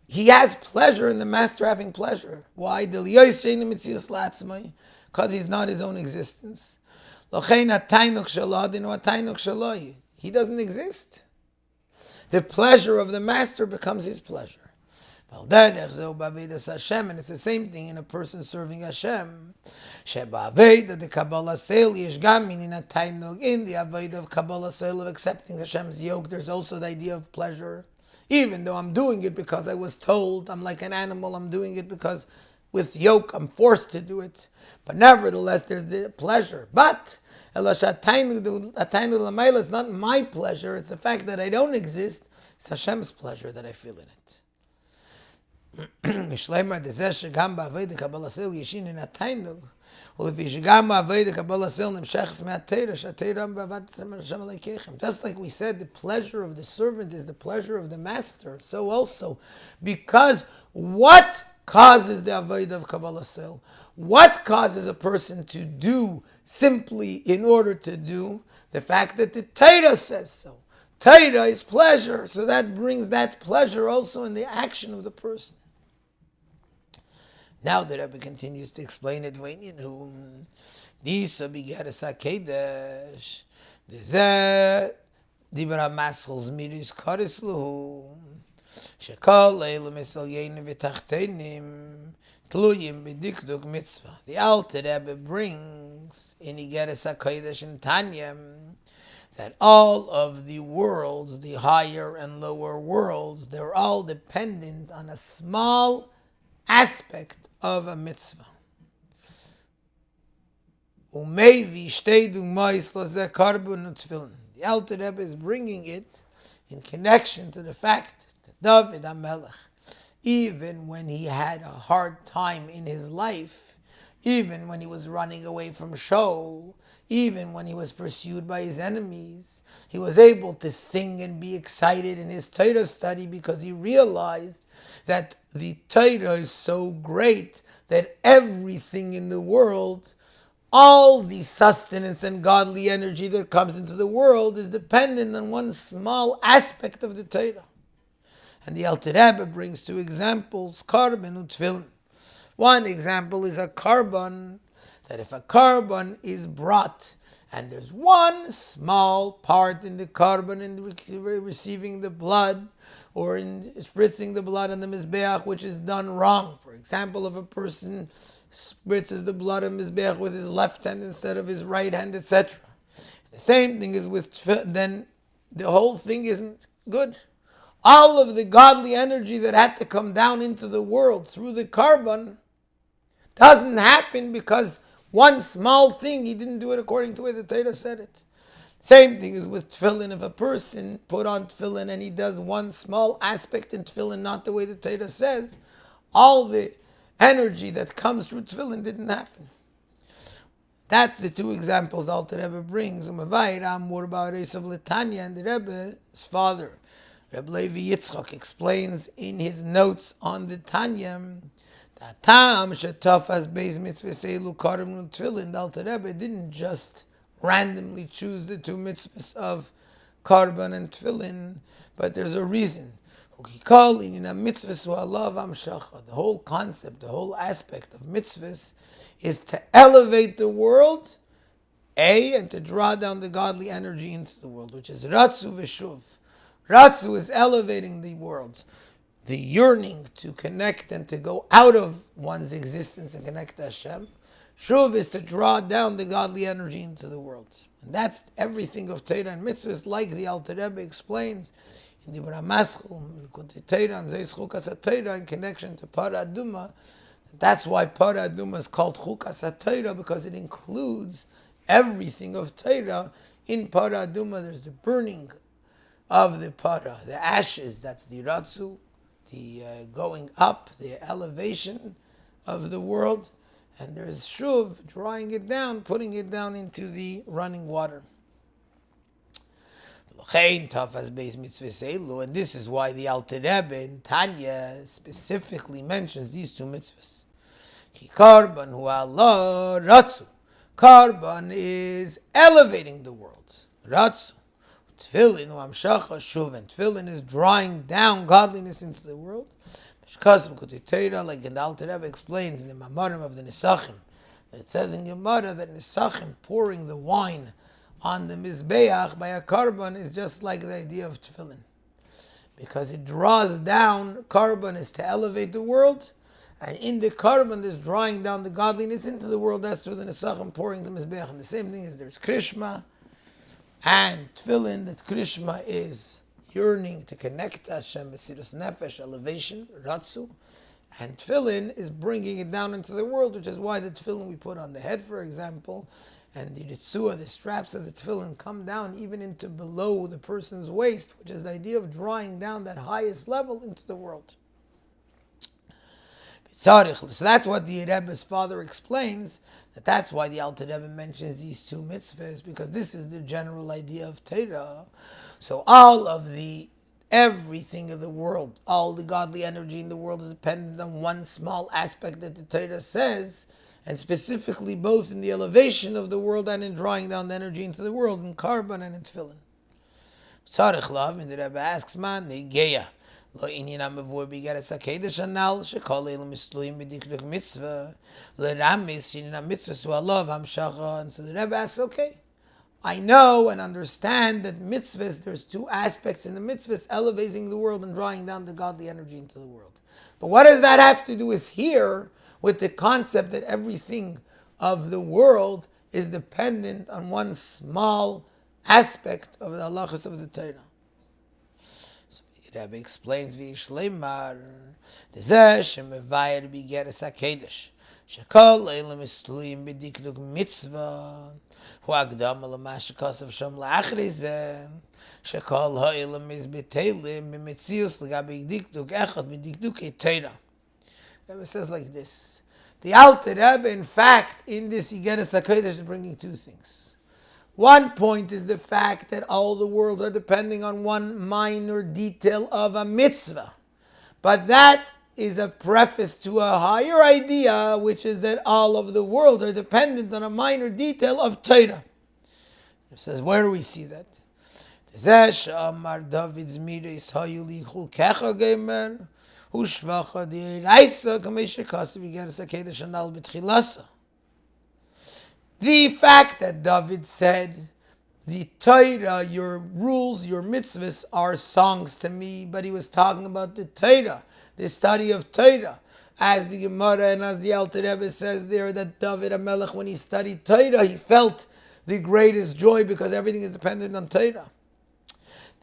He has pleasure in the master having pleasure. Why? Because he's not his own existence. He doesn't exist. The pleasure of the master becomes his pleasure. And it's the same thing in a person serving Hashem. In the avodah of Kabbalah Sale, of accepting Hashem's yoke, there's also the idea of pleasure. Even though I'm doing it because I was told, I'm like an animal, I'm doing it because with yoke I'm forced to do it. But nevertheless, there's the pleasure. But it's not my pleasure, it's the fact that I don't exist. It's Hashem's pleasure that I feel in it. Because of his just like we said, the pleasure of the servant is the pleasure of the master. So also, because what causes the avodah of Kabbalah Sil? What causes a person to do simply in order to do? The fact that the torah says so. Torah is pleasure, so that brings that pleasure also in the action of the person. Now the Rabbi continues to explain it. This begeres hakedesh, the dibra maschels miris karis lahu, shekol elam esalyein v'tachtenim tluyim b'dikduk mitzvah. The Alter Rebbe brings in Igeres hakedesh in Tanya that all of the worlds, the higher and lower worlds, they're all dependent on a small aspect of a mitzvah. The Alter Rebbe is bringing it in connection to the fact that David HaMelech, even when he had a hard time in his life, even when he was running away from Shaul, even when he was pursued by his enemies, he was able to sing and be excited in his Torah study because he realized that the Torah is so great that everything in the world, all the sustenance and godly energy that comes into the world is dependent on one small aspect of the Torah. And the Alter Rebbe brings two examples, korban and tefillin. One example is a korban, that if a korban is brought and there's one small part in the korban in receiving the blood or in spritzing the blood on the mizbeach which is done wrong. For example, if a person spritzes the blood on mizbeach with his left hand instead of his right hand, etc. The same thing is with tefillin, then the whole thing isn't good. All of the godly energy that had to come down into the world through the korban doesn't happen because one small thing, he didn't do it according to the way the Torah said it. Same thing is with tefillin. If a person put on tefillin and he does one small aspect in tefillin not the way the Torah says, all the energy that comes through tefillin didn't happen. That's the two examples the Alter Rebbe brings. And the Rebbe's father, Rabbi Levi Yitzchak, explains in his notes on the Tanya that the Alter Rebbe didn't just randomly choose the two mitzvahs of Karban and Tefillin, but there's a reason. The whole concept, the whole aspect of mitzvahs is to elevate the world, and to draw down the godly energy into the world, which is Ratzu v'Shuv. Ratzu is elevating the world, the yearning to connect and to go out of one's existence and connect to Hashem. Shuv is to draw down the godly energy into the world. And that's everything of Torah and mitzvahs, like the Alter Rebbe explains in the Bramaschel, in connection to Parah Aduma. That's why Parah Aduma is called Chukas HaTorah, because it includes everything of Torah. In Parah Aduma, there's the burning of the Parah, the ashes, that's the Ratzu, the going up, the elevation of the world. And there's Shuv, drawing it down, putting it down into the running water. And this is why the Alter Rebbe in Tanya specifically mentions these two mitzvahs. Karban is elevating the world. Ratzu. Tefillin and Tefillin is drawing down godliness into the world. Like the Alter Rebbe explains in the Maamar of the Nisachim, that it says in Gemara that Nisachim pouring the wine on the Mizbeach by a Karban is just like the idea of Tefillin. Because it draws down, Karban is to elevate the world, and in the Karban there's drawing down the godliness into the world. That's through the Nisachim pouring the Mizbeach. And the same thing is there's Krishma and Tefillin, that Krishma is yearning to connect to Hashem, Mesirus Nefesh, elevation, Ratzu, and Tefillin is bringing it down into the world, which is why the Tefillin we put on the head, for example, and the Ritzua, the straps of the Tefillin, come down even into below the person's waist, which is the idea of drawing down that highest level into the world. So that's what the Rebbe's father explains, that's why the Alter Rebbe mentions these two mitzvahs, because this is the general idea of Torah. So everything of the world, all the godly energy in the world is dependent on one small aspect that the Torah says, and specifically both in the elevation of the world and in drawing down the energy into the world, in Karban and in Tefillin. And the Rebbe asks, man, Negeya. So the Rebbe asks, okay, I know and understand that mitzvahs, there's two aspects in the mitzvahs, elevating the world and drawing down the godly energy into the world. But what does that have to do with here, with the concept that everything of the world is dependent on one small aspect of the halachos of the Torah? Rabbi explains v'yishleimar d'zeh shemevayir b'geres hakedesh shekol elam istluim b'dikduk mitzvah hu agdam l'ma shekasav sham la'achri zeh shekol ha'elam is b'teilim b'metzius l'gabi dikduk echad b'dikduk torah. Rabbi says like this: the Alter Rebbe, in fact, in this Igeres HaKodesh is bringing two things. One point is the fact that all the worlds are depending on one minor detail of a mitzvah. But that is a preface to a higher idea, which is that all of the worlds are dependent on a minor detail of Torah. It says, where do we see that? The fact that David said, the Torah, your rules, your mitzvahs are songs to me, but he was talking about the Torah, the study of Torah. As the Gemara and as the Alter Rebbe says there, that David HaMelech, when he studied Torah, he felt the greatest joy because everything is dependent on Torah.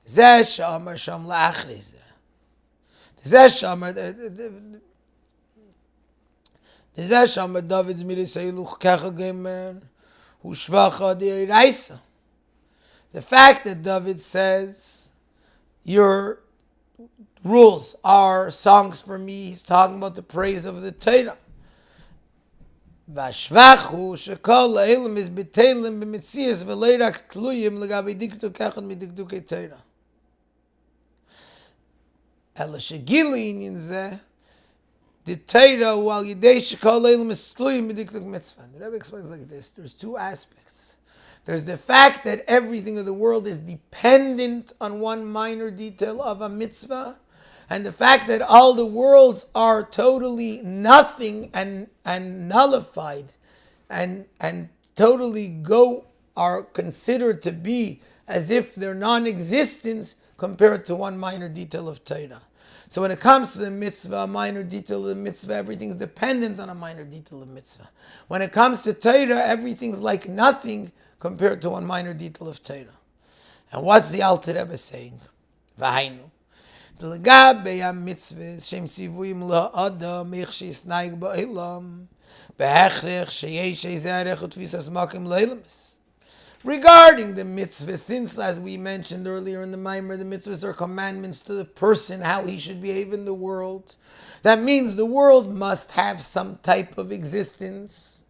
The fact that David says your rules are songs for me, he's talking about the praise of the Torah. והשבח שכל האלם is bittul b'mitzvahs ולא רק תלויים לגבי דקדוק אחד מדקדוקי תורה. אלא שגילי עניין זה, the Torah הוא על ידי שכל האלם is תלויים בדקדוק מצווה. The Rabbi explains like this. There's two aspects. There's the fact that everything of the world is dependent on one minor detail of a mitzvah, and the fact that all the worlds are totally nothing and nullified and totally are considered to be as if they're non-existence compared to one minor detail of Torah. So when it comes to the mitzvah, a minor detail of the mitzvah, everything's dependent on a minor detail of mitzvah. When it comes to Torah, everything's like nothing compared to one minor detail of Torah. And what's the Alter Rebbe saying? V'hainu. L'gabe ha-mitzvahs shem tzivuyim la'adam ich she'isnaig ba'olam be'hechrech she'yesh eizeh arech u'tfisas makim la'olamis. Regarding the mitzvah, since, as we mentioned earlier in the Maamar, the mitzvahs are commandments to the person, how he should behave in the world. That means the world must have some type of existence.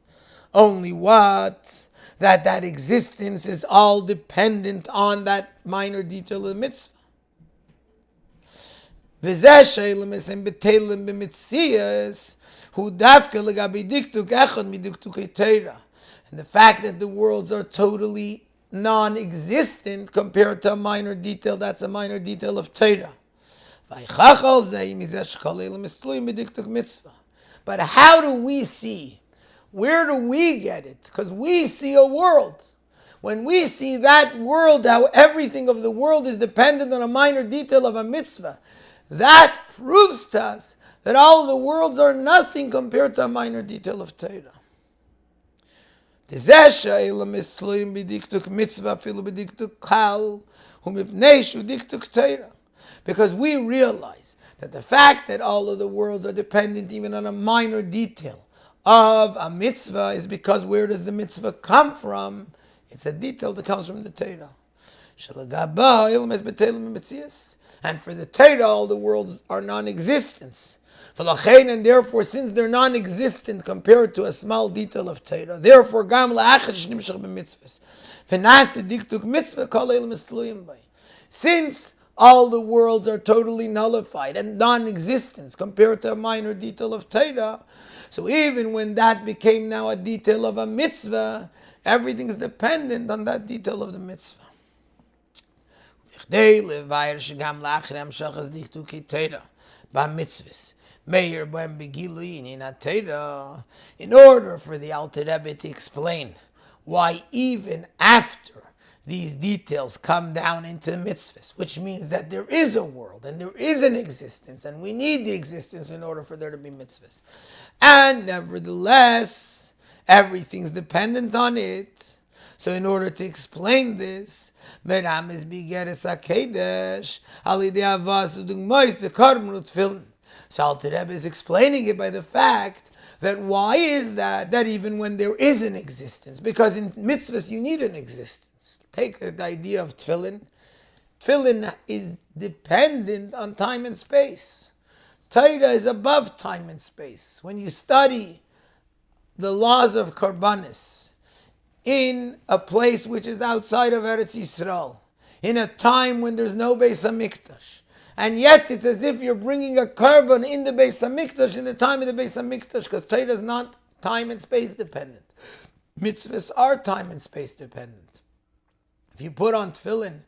Only what? That existence is all dependent on that minor detail of the mitzvah. V'zeh she'elamis and bittul b'mitzvahs hu dafka legabi diktuk echad midiktukei torah. And the fact that the worlds are totally non-existent compared to a minor detail, that's a minor detail of Torah. But how do we see? Where do we get it? Because we see a world. When we see that world, how everything of the world is dependent on a minor detail of a mitzvah, that proves to us that all the worlds are nothing compared to a minor detail of Torah. Because we realize that the fact that all of the worlds are dependent even on a minor detail of a mitzvah is because where does the mitzvah come from? It's a detail that comes from the Torah. And for the Torah, all the worlds are non-existence. And therefore, since they're non-existent compared to a small detail of Torah, therefore, since all the worlds are totally nullified and non-existent compared to a minor detail of Torah, so even when that became now a detail of a mitzvah, everything is dependent on that detail of the mitzvah. In order for the Alter Rebbe to explain why even after these details come down into the mitzvahs, which means that there is a world and there is an existence and we need the existence in order for there to be mitzvahs. And nevertheless, everything's dependent on it. So in order to explain this, Meram is Bigeres HaKedesh, Alidei Avas Udugmois, the Karmut Tefillin. So Alter Rebbe is explaining it by the fact that why is that even when there is an existence, because in mitzvahs you need an existence. Take the idea of tefillin. Tefillin is dependent on time and space. Torah is above time and space. When you study the laws of Korbanis in a place which is outside of Eretz Yisrael, in a time when there's no Beis HaMikdash, and yet it's as if you're bringing a korban in the Beis HaMikdash in the time of the Beis HaMikdash, because Torah is not time and space dependent. Mitzvahs are time and space dependent. If you put on tefillin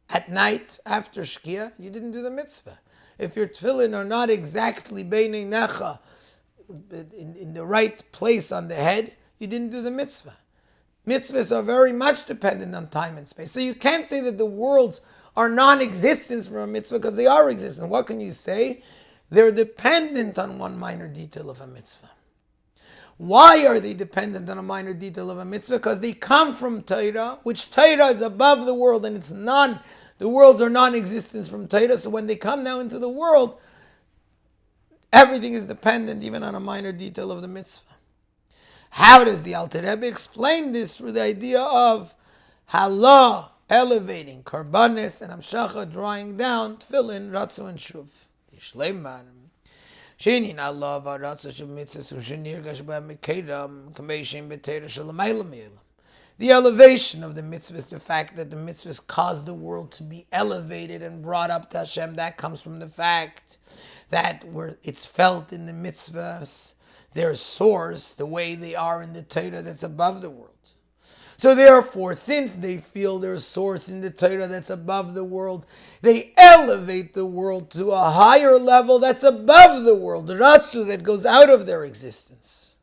at night after Shkia, you didn't do the mitzvah. If your tefillin are not exactly beinei necha, in the right place on the head, you didn't do the mitzvah. Mitzvahs are very much dependent on time and space. So you can't say that the worlds are non-existent from a mitzvah because they are existent. What can you say? They're dependent on one minor detail of a mitzvah. Why are they dependent on a minor detail of a mitzvah? Because they come from Torah, which Torah is above the world and the worlds are non-existent from Torah. So when they come now into the world, everything is dependent even on a minor detail of the mitzvah. How does the Alter Rebbe explain this through the idea of halah, elevating, karbanis, and amshacha, drawing down, tefillin, ratzu, and shuv? Yishleiman. Sheinin Allah v'aratza shel mitzvahs u'shenirgash b'hem mekedam k'meishin b'teira shel l'mayla me'elam. The elevation of the mitzvahs, the fact that the mitzvahs cause the world to be elevated and brought up to Hashem, that comes from the fact that it's felt in the mitzvahs, their source, the way they are in the Torah that's above the world. So therefore, since they feel their source in the Torah that's above the world, they elevate the world to a higher level that's above the world, the ratzu that goes out of their existence.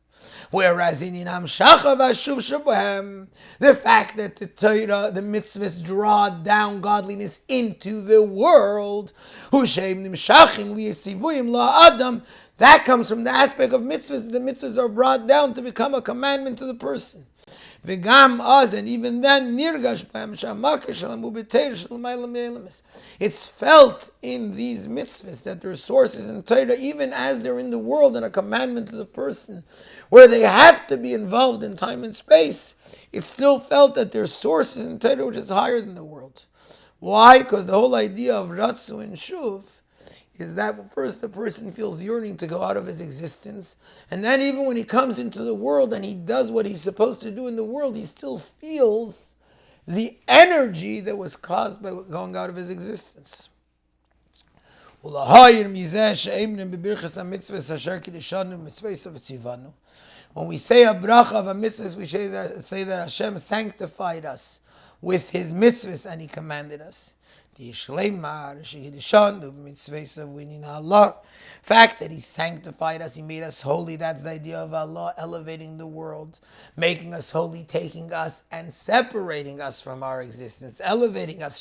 Whereas in Inam Shachav Ashuv Shabahem, the fact that the Torah, the mitzvahs draw down godliness into the world, Hushem Nimshachim Liyasivuyim La Adam, that comes from the aspect of mitzvahs. The mitzvahs are brought down to become a commandment to the person. V'gam az, and even then, nirgash b'hem shamakah shalem u'b'teir shalem ma'alam me'elamis. It's felt in these mitzvahs that their sources in Torah, even as they're in the world and a commandment to the person, where they have to be involved in time and space, it's still felt that their sources in Torah, which is higher than the world. Why? Because the whole idea of ratzu and shuv is that first the person feels yearning to go out of his existence, and then even when he comes into the world and he does what he's supposed to do in the world, he still feels the energy that was caused by going out of his existence. When we say a bracha of a mitzvah, we say that Hashem sanctified us with His mitzvahs and He commanded us. The fact that He sanctified us, He made us holy, that's the idea of Allah elevating the world, making us holy, taking us and separating us from our existence, elevating us,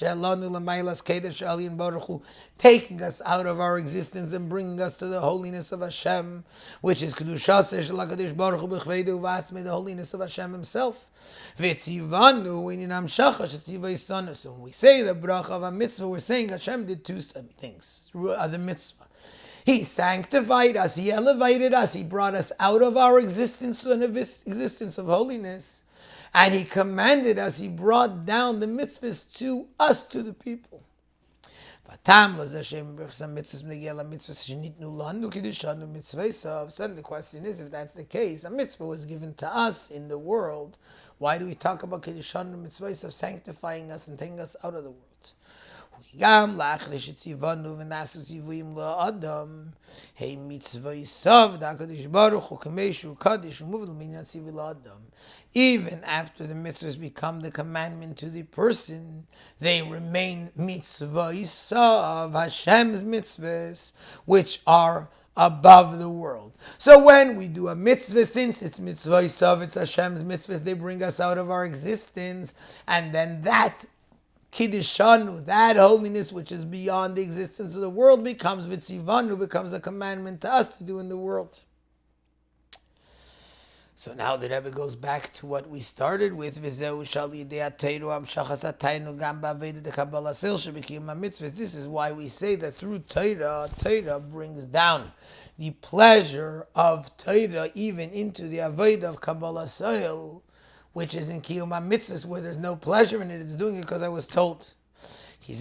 taking us out of our existence and bringing us to the holiness of Hashem, which is the holiness of Hashem Himself. So when we say the bracha of a mitzvah, we're saying Hashem did two things through the mitzvah. He sanctified us, He elevated us, He brought us out of our existence to an existence of holiness, and He commanded us, He brought down the mitzvahs to us, to the people. Then the question is, if that's the case, a mitzvah was given to us in the world, why do we talk about Kiddushan and mitzvahs of sanctifying us and taking us out of the world? Even after the mitzvahs become the commandment to the person, they remain mitzvahs of Hashem's mitzvahs, which are above the world. So when we do a mitzvah, since it's mitzvahs of, it's Hashem's mitzvahs, they bring us out of our existence, and then that Kiddushan, that holiness which is beyond the existence of the world, becomes vitzivanu, becomes a commandment to us to do in the world. So now the Rebbe goes back to what we started with. This is why we say that through Torah brings down the pleasure of Torah even into the avodah of Kabbalah Soil, which is in Kiyum HaMitzvahs, where there's no pleasure in it. It's doing it because I was told. The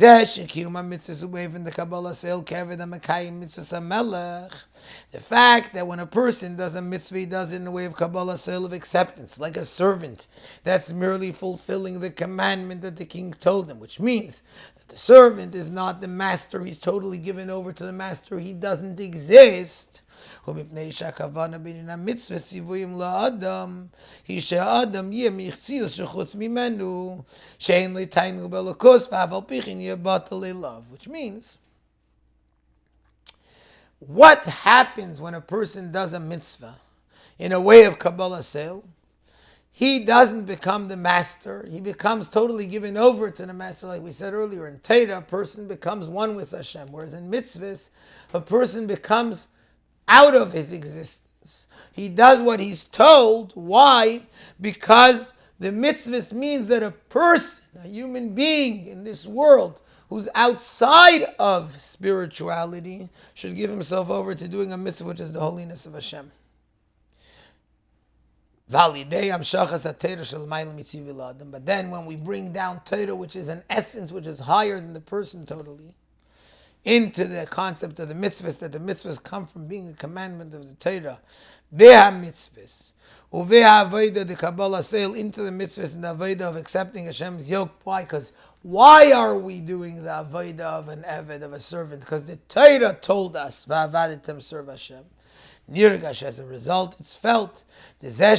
fact that when a person does a mitzvah, he does it in the way of Kabbalah Soil of acceptance, like a servant that's merely fulfilling the commandment that the king told him, which means that the servant is not the master, he's totally given over to the master, he doesn't exist. Because the which means, what happens when a person does a mitzvah in a way of Kabbalah Soil? He doesn't become the master. He becomes totally given over to the master, like we said earlier. In Torah, a person becomes one with Hashem, whereas in mitzvahs, a person becomes out of his existence. He does what he's told. Why? Because the mitzvahs means that a person, a human being in this world, who's outside of spirituality, should give himself over to doing a mitzvah, which is the holiness of Hashem. But then when we bring down Torah, which is an essence which is higher than the person totally, into the concept of the mitzvahs, that the mitzvahs come from being a commandment of the Torah. Beha mitzvahs. Uveha avodah the Kabbalah sail into the mitzvahs and the avodah of accepting Hashem's yoke. Why? Because why are we doing the avodah of an eved, of a servant? Because the Torah told us, va'avaditem serve Hashem. Nirgash, as a result, it's felt. It's not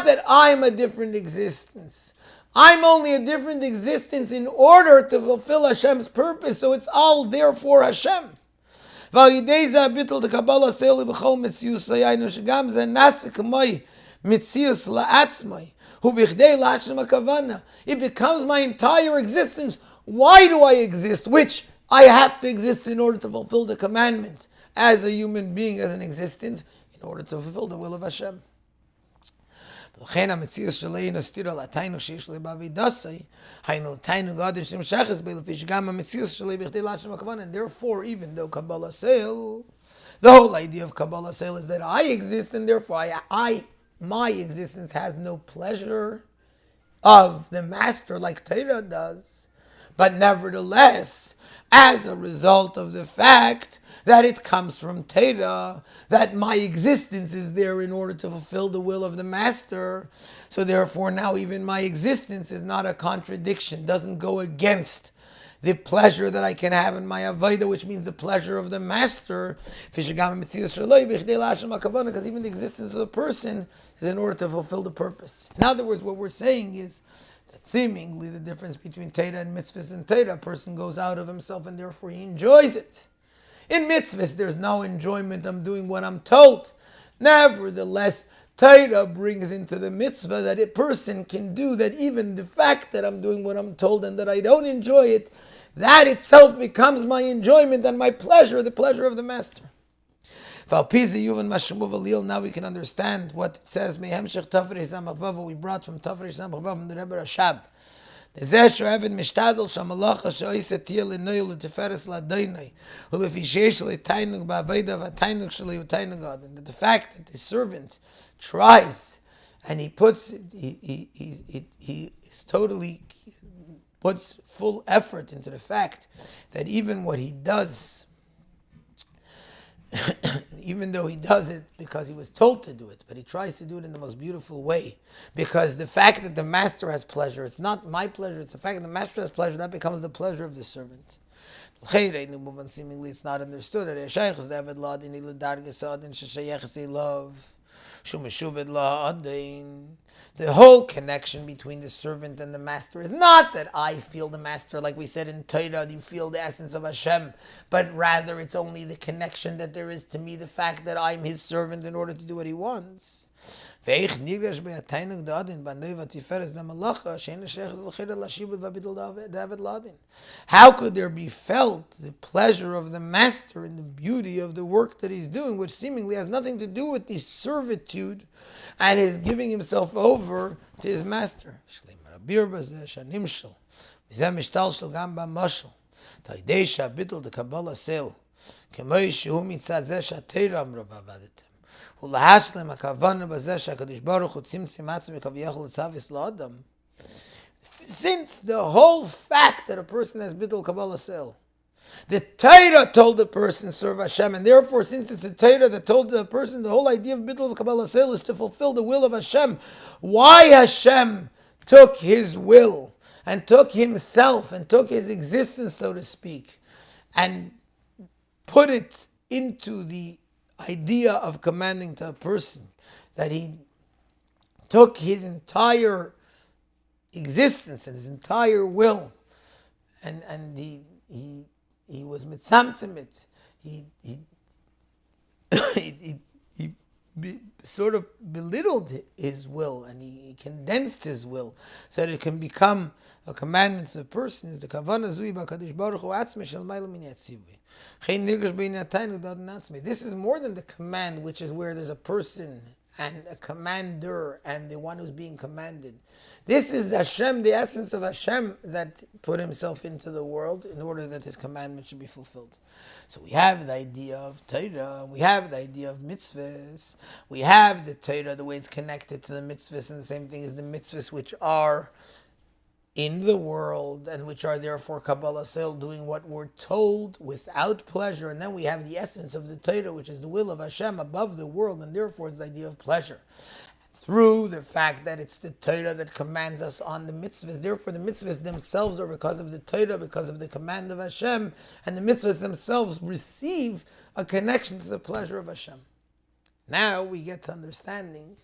that I'm a different existence. I'm only a different existence in order to fulfill Hashem's purpose, so it's all there for Hashem. It becomes my entire existence. Why do I exist? Which I have to exist in order to fulfill the commandment as a human being, as an existence, in order to fulfill the will of Hashem. And therefore, even though Kabbalah Sale, the whole idea of Kabbalah Sale is that I exist, and therefore my existence has no pleasure of the master like Torah does. But nevertheless, as a result of the fact that it comes from Torah, that my existence is there in order to fulfill the will of the master, so therefore now even my existence is not a contradiction, doesn't go against the pleasure that I can have in my avodah, which means the pleasure of the master, because even the existence of the person is in order to fulfill the purpose. In other words, what we're saying is that seemingly the difference between Torah and mitzvahs and Torah, a person goes out of himself and therefore he enjoys it. In mitzvahs, there's no enjoyment. I'm doing what I'm told. Nevertheless, Torah brings into the mitzvah that a person can do, that even the fact that I'm doing what I'm told and that I don't enjoy it, that itself becomes my enjoyment and my pleasure, the pleasure of the master. Now we can understand what it says. We brought from Tafresh Samachvav from the Rebbe Rashab. The fact that the servant tries and he puts full effort into the fact that even what he does, even though he does it because he was told to do it, but he tries to do it in the most beautiful way. Because the fact that the master has pleasure, it's not my pleasure, it's the fact that the master has pleasure, that becomes the pleasure of the servant. Seemingly it's not understood. The whole connection between the servant and the master is not that I feel the master, like we said in Torah, you feel the essence of Hashem, but rather it's only the connection that there is to me, the fact that I'm his servant in order to do what he wants. How could there be felt the pleasure of the master in the beauty of the work that he's doing, which seemingly has nothing to do with the servitude and his giving himself over to his master? Since the whole fact that a person has bittul Kabbalah sel, the Torah told the person serve Hashem, and therefore since it's the Torah that told the person, the whole idea of bittul Kabbalah sel is to fulfill the will of Hashem. Why Hashem took his will and took himself and took his existence, so to speak, and put it into the idea of commanding to a person, that he took his entire existence and his entire will, and he was mitzamtzimit. He sort of belittled his will, and he condensed his will so that it can become a commandment to the person. Is the kavanah zui b'Kadosh Baruch Hu atzmi shel mayla min yatzivui. This is more than the command, which is where there's a person and a commander and the one who's being commanded. This is Hashem, the essence of Hashem, that put himself into the world in order that his commandment should be fulfilled. So we have the idea of Torah, we have the idea of mitzvahs, we have the Torah, the way it's connected to the mitzvahs, and the same thing as the mitzvahs, which are in the world, and which are therefore Kabbalah Sel, doing what we're told without pleasure. And then we have the essence of the Torah, which is the will of Hashem above the world, and therefore it's the idea of pleasure. Through the fact that it's the Torah that commands us on the mitzvahs. Therefore, the mitzvahs themselves are because of the Torah, because of the command of Hashem, and the mitzvahs themselves receive a connection to the pleasure of Hashem. Now we get to understanding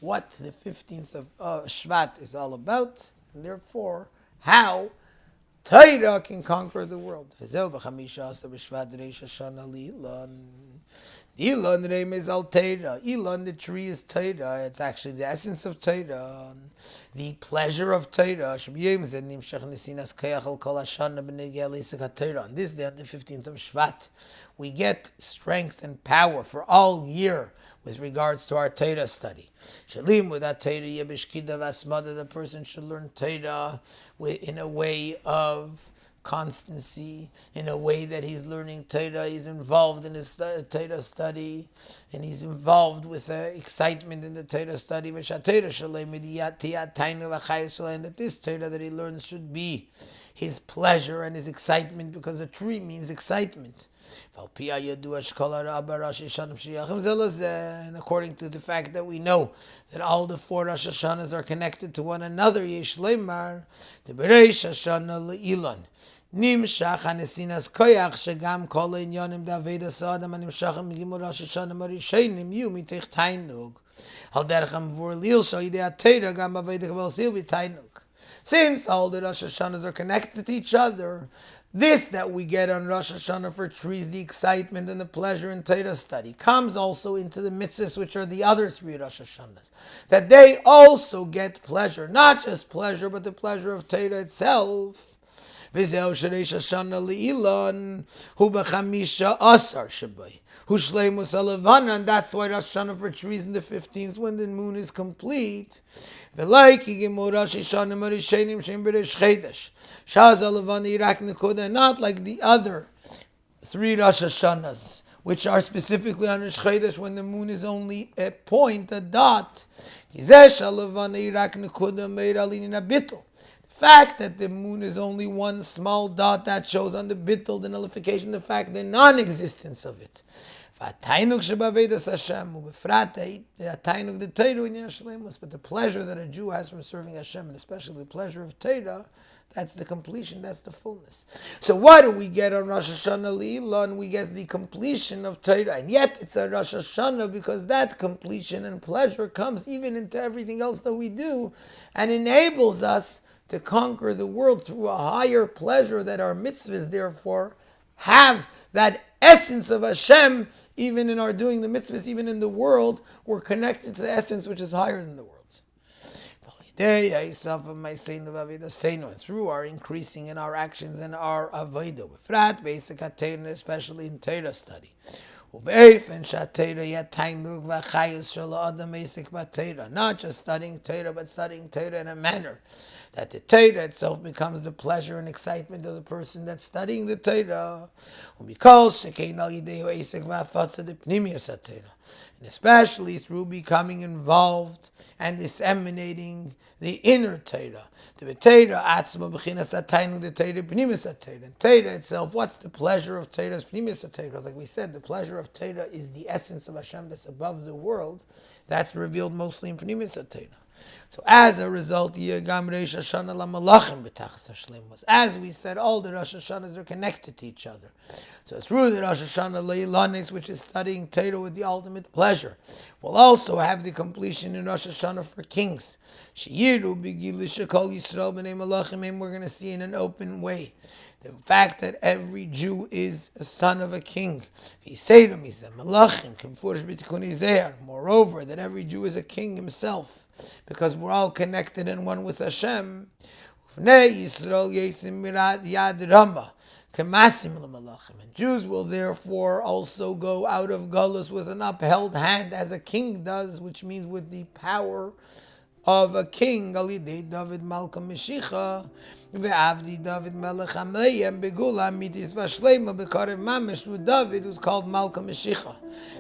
what the 15th of Shvat is all about, and therefore how Torah can conquer the world. Ilon name is al Torah. Ilon, the tree, is Torah. It's actually the essence of Torah, the pleasure of Torah. On this day, on the 15th of Shvat, we get strength and power for all year with regards to our Torah study. Shalim, with that Torah, the person should learn Torah in a way of constancy, in a way that he's learning Torah, he's involved in his Torah study, and he's involved with excitement in the Torah study, and that this Torah that he learns should be his pleasure and his excitement, because a tree means excitement. And according to the fact that we know that all the 4 Rosh Hashanahs are connected to one another, the Bereish Hashanah le'ilon. נמשך הנשינס כוח שגם כל העניונים דאביידס האדם הנמשכים מגימול ראש השנה הראשונים יהיו מתוך תענוג. על דרך המבואר לעיל שעל-ידי התורה גם בעבודת קבלת סיל בתענוג. Since all the Rosh Hashanahs are connected to each other, this that we get on Rosh Hashanah for trees, the excitement and the pleasure in Torah study, comes also into the mitzvahs, which are the other 3 Rosh Hashanahs. That they also get pleasure, not just pleasure, but the pleasure of Torah itself. וזהו שריש השנה לאילון הוא ב15 שבוי. הוא שלימוס הלבנה, and that's why Rosh Hashanah for trees in the 15th, when the moon is complete. ולאיקי גמור ראש השנה מראשונים שהם בראש חדש. שאז הלבנה ירק נקודה, not like the other 3 Rosh Hashanahs, which are specifically on Rosh Chodesh when the moon is only a point, a dot. כי זה שהלבנה ירק נקודה מאיר עלין הביטול. The fact that the moon is only one small dot, that shows on the bittul, the nullification, the fact, the non-existence of it. But the pleasure that a Jew has from serving Hashem, and especially the pleasure of Torah, that's the completion, that's the fullness. So what do we get on Rosh Hashanah Le'ilon? We get the completion of Torah, and yet it's a Rosh Hashanah because that completion and pleasure comes even into everything else that we do, and enables us to conquer the world through a higher pleasure, that our mitzvahs therefore have that essence of Hashem. Even in our doing the mitzvahs, even in the world, we're connected to the essence which is higher than the world. Through our increasing in our actions and our avodah, basic attain, especially in Torah study. Not just studying Torah, but studying Torah in a manner that the Torah itself becomes the pleasure and excitement of the person that's studying the Torah. And especially through becoming involved and disseminating the inner Torah. The Torah atzma b'chinas attain, the Torah pnimis attain. And Torah itself, what's the pleasure of Torah's pnimis Torah? Like we said, the pleasure of Torah is the essence of Hashem that's above the world. That's revealed mostly in pnimis Torah. So as a result, as we said, all the Rosh Hashanahs are connected to each other. So through the Rosh Hashanah Leilanis, which is studying Torah with the ultimate pleasure, we'll also have the completion in Rosh Hashanah for kings. We're going to see in an open way the fact that every Jew is a son of a king. Moreover, that every Jew is a king himself, because we're all connected and one with Hashem. And Jews will therefore also go out of Galus with an upheld hand, as a king does, which means with the power of a king, Alidei David Malka Meshicha, Ve'avdi David Melech Hamleim Begula Mitis Vashlema Bekarev Mamish, with David, who's called Malka Meshicha.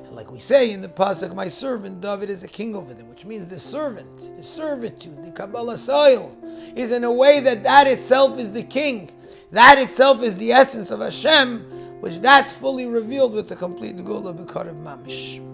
And like we say in the pasuk, my servant David is a king over them, which means the servant, the servitude, the Kabbalah soil, is in a way that itself is the king. That itself is the essence of Hashem, which that's fully revealed with the complete Gula Bekarev Mamish.